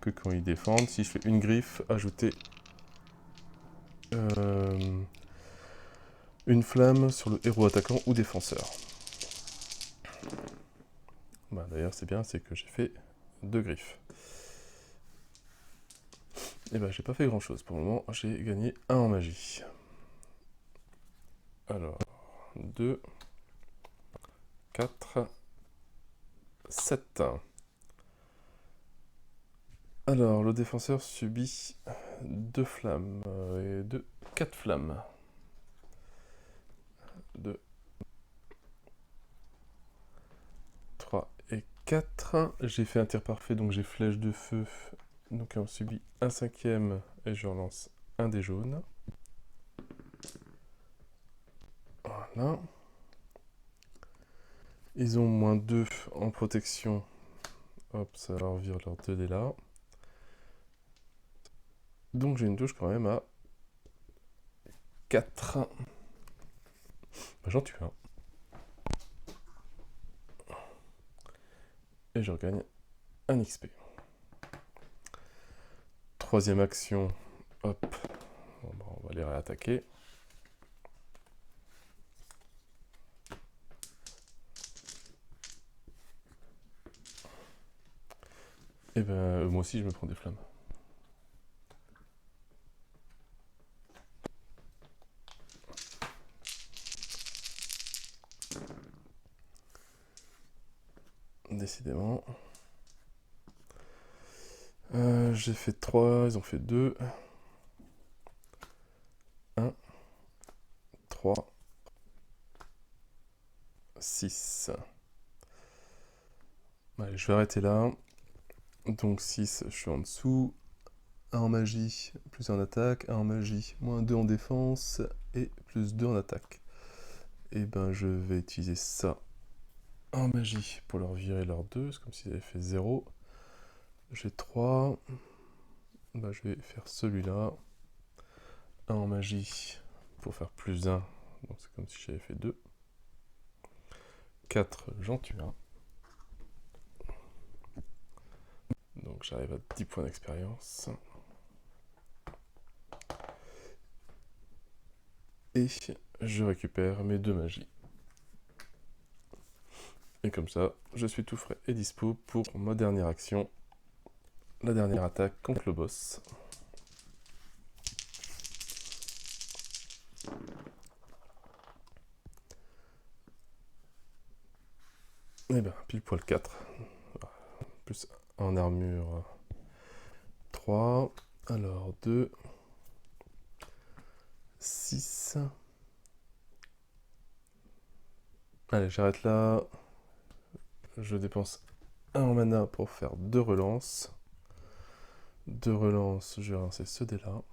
que quand ils défendent. Si je fais une griffe, ajouter une flamme sur le héros attaquant ou défenseur. Bah, d'ailleurs c'est bien, c'est que j'ai fait 2 griffes. Et bah j'ai pas fait grand chose pour le moment, j'ai gagné 1 en magie. Alors, 2, 4, 7. Alors, le défenseur subit 2 flammes et 4 flammes. 2, 3 et 4. J'ai fait un tir parfait, donc j'ai flèche de feu. Donc on subit un 5e et je relance un dé jaune. Voilà. Ils ont moins 2 en protection. Hop, ça leur vire leurs 2 dés là. Donc j'ai une touche quand même à 4. Bah, j'en tue un. Et je regagne un XP. Troisième action. Hop. Bon, bah, on va les réattaquer. Et ben moi aussi je me prends des flammes. Décidément. J'ai fait 3, ils ont fait 2. 1, 3, 6. Allez, je vais arrêter là. Donc 6, je suis en dessous. 1 en magie, plus 1 en attaque. 1 en magie, moins 2 en défense. Et plus 2 en attaque. Et ben je vais utiliser ça en magie pour leur virer leurs 2. C'est comme s'ils avaient fait 0. J'ai 3. Bah, je vais faire celui-là. 1 en magie pour faire plus 1. Donc c'est comme si j'avais fait 2. 4, j'en tue un. Donc j'arrive à 10 points d'expérience. Et je récupère mes 2 magies. Et comme ça, je suis tout frais et dispo pour ma dernière action, la dernière attaque contre le boss. Et bien, pile poil 4. Plus en armure 3. Alors 2. 6. Allez, j'arrête là. Je dépense 1 en mana pour faire 2 relances. 2 relances, je vais relancer ce dé-là.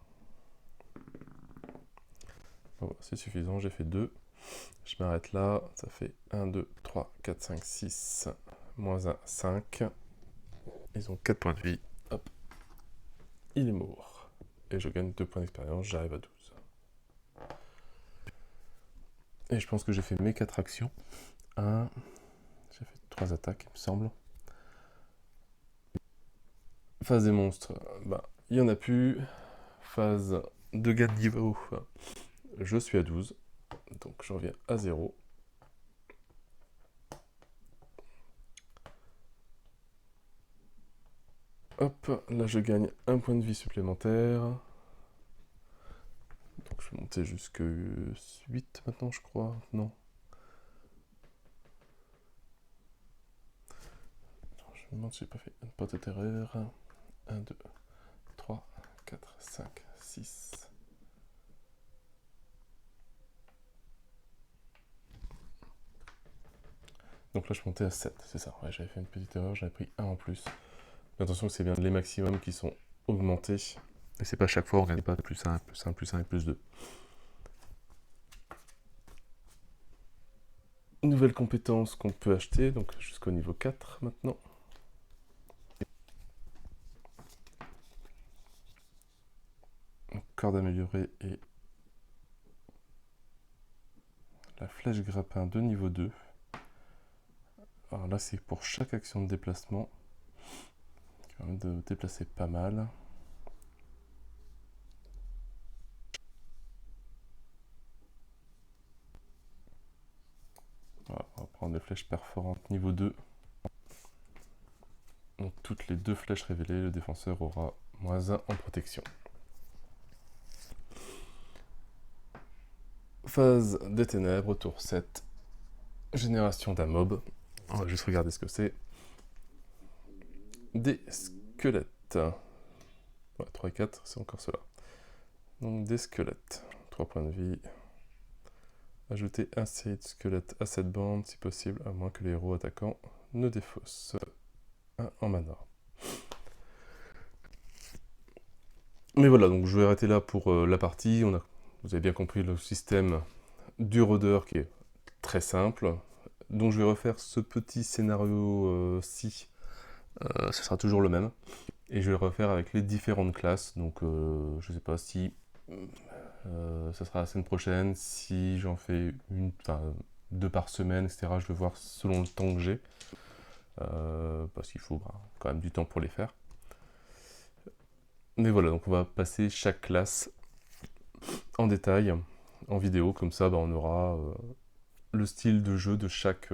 Bon, c'est suffisant, j'ai fait 2. Je m'arrête là, ça fait 1, 2, 3, 4, 5, 6, moins 1, 5. Ils ont 4 points de vie. Hop, il est mort. Et je gagne 2 points d'expérience, j'arrive à 12. Et je pense que j'ai fait mes 4 actions. 1, j'ai fait 3 attaques, il me semble. Phase des monstres, bah, il n'y en a plus. Phase de gain de niveau, je suis à 12. Donc je reviens à 0. Hop, là je gagne 1 point de vie supplémentaire. Donc je vais monter jusque 8 maintenant, je crois. Non. Je me demande si j'ai pas fait une petite erreur. 1, 2, 3, 4, 5, 6. Donc là je montais à 7, c'est ça. Ouais, j'avais fait une petite erreur, j'avais pris 1 en plus. Mais attention que c'est bien les maximums qui sont augmentés. Et c'est pas chaque fois, on ne gagne pas plus 1, plus 1, plus 1 et plus 2. Nouvelle compétence qu'on peut acheter, donc jusqu'au niveau 4 maintenant. Corde améliorée et la flèche grappin de niveau 2. Alors là c'est pour chaque action de déplacement. Qui permet de déplacer pas mal. Voilà, on va prendre des flèches perforantes niveau 2. Donc toutes les 2 flèches révélées, le défenseur aura moins 1 en protection. Phase des ténèbres, tour 7. Génération d'un mob. On va juste regarder ce que c'est. Des squelettes. Ouais, 3 et 4, c'est encore cela. Donc des squelettes. 3 points de vie. Ajouter un série de squelettes à cette bande, si possible, à moins que les héros attaquants ne défaussent 1 en mana. Mais voilà, donc je vais arrêter là pour la partie. Vous avez bien compris le système du rôdeur qui est très simple. Donc je vais refaire ce petit scénario-ci. Ce sera toujours le même. Et je vais le refaire avec les différentes classes. Donc je ne sais pas si ça sera la semaine prochaine. Si j'en fais une, enfin 2 par semaine, etc. Je vais voir selon le temps que j'ai. Parce qu'il faut quand même du temps pour les faire. Mais voilà, donc on va passer chaque classe en détail, en vidéo, comme ça on aura le style de jeu de chaque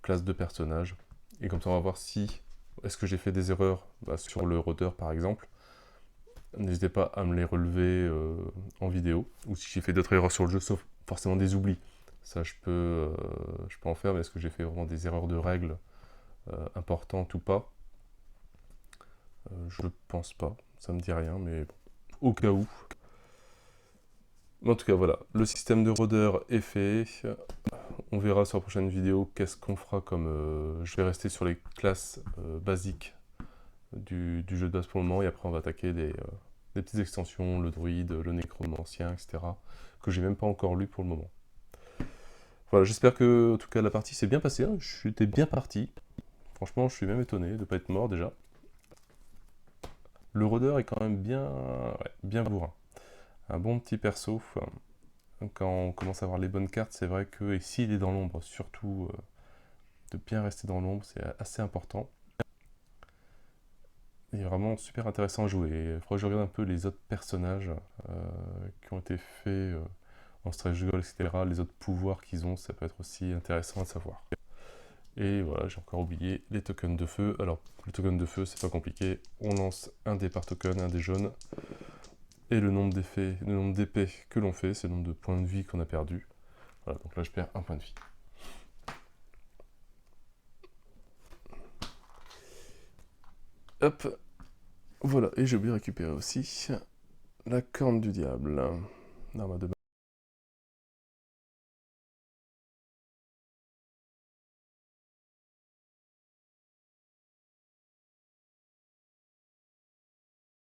classe de personnage. Et comme ça on va voir si est-ce que j'ai fait des erreurs sur le rôdeur par exemple. N'hésitez pas à me les relever en vidéo, ou si j'ai fait d'autres erreurs sur le jeu, sauf forcément des oublis. Ça je peux en faire, mais est-ce que j'ai fait vraiment des erreurs de règles importantes ou pas? Je pense pas, ça me dit rien, mais bon, au cas où. En tout cas, voilà, le système de rôdeur est fait. On verra sur la prochaine vidéo qu'est-ce qu'on fera comme... je vais rester sur les classes basiques du jeu de base pour le moment, et après on va attaquer des petites extensions, le druide, le nécromancien, etc., que j'ai même pas encore lu pour le moment. Voilà, j'espère que, en tout cas, la partie s'est bien passée. Hein. J'étais bien parti. Franchement, je suis même étonné de ne pas être mort déjà. Le rôdeur est quand même bien bourrin. Un bon petit perso. Quand on commence à avoir les bonnes cartes, c'est vrai que, et s'il est dans l'ombre, surtout de bien rester dans l'ombre, c'est assez important. Il est vraiment super intéressant à jouer. Il faudrait que je regarde un peu les autres personnages qui ont été faits en stretch goal, etc. Les autres pouvoirs qu'ils ont, ça peut être aussi intéressant à savoir. Et voilà, j'ai encore oublié les tokens de feu. Alors, les tokens de feu, c'est pas compliqué. On lance un dé par token, un dé jaune. Et le nombre d'épées que l'on fait, c'est le nombre de points de vie qu'on a perdu. Voilà, donc là, je perds un point de vie. Hop. Voilà, et j'ai oublié de récupérer aussi la corne du diable. L'arme de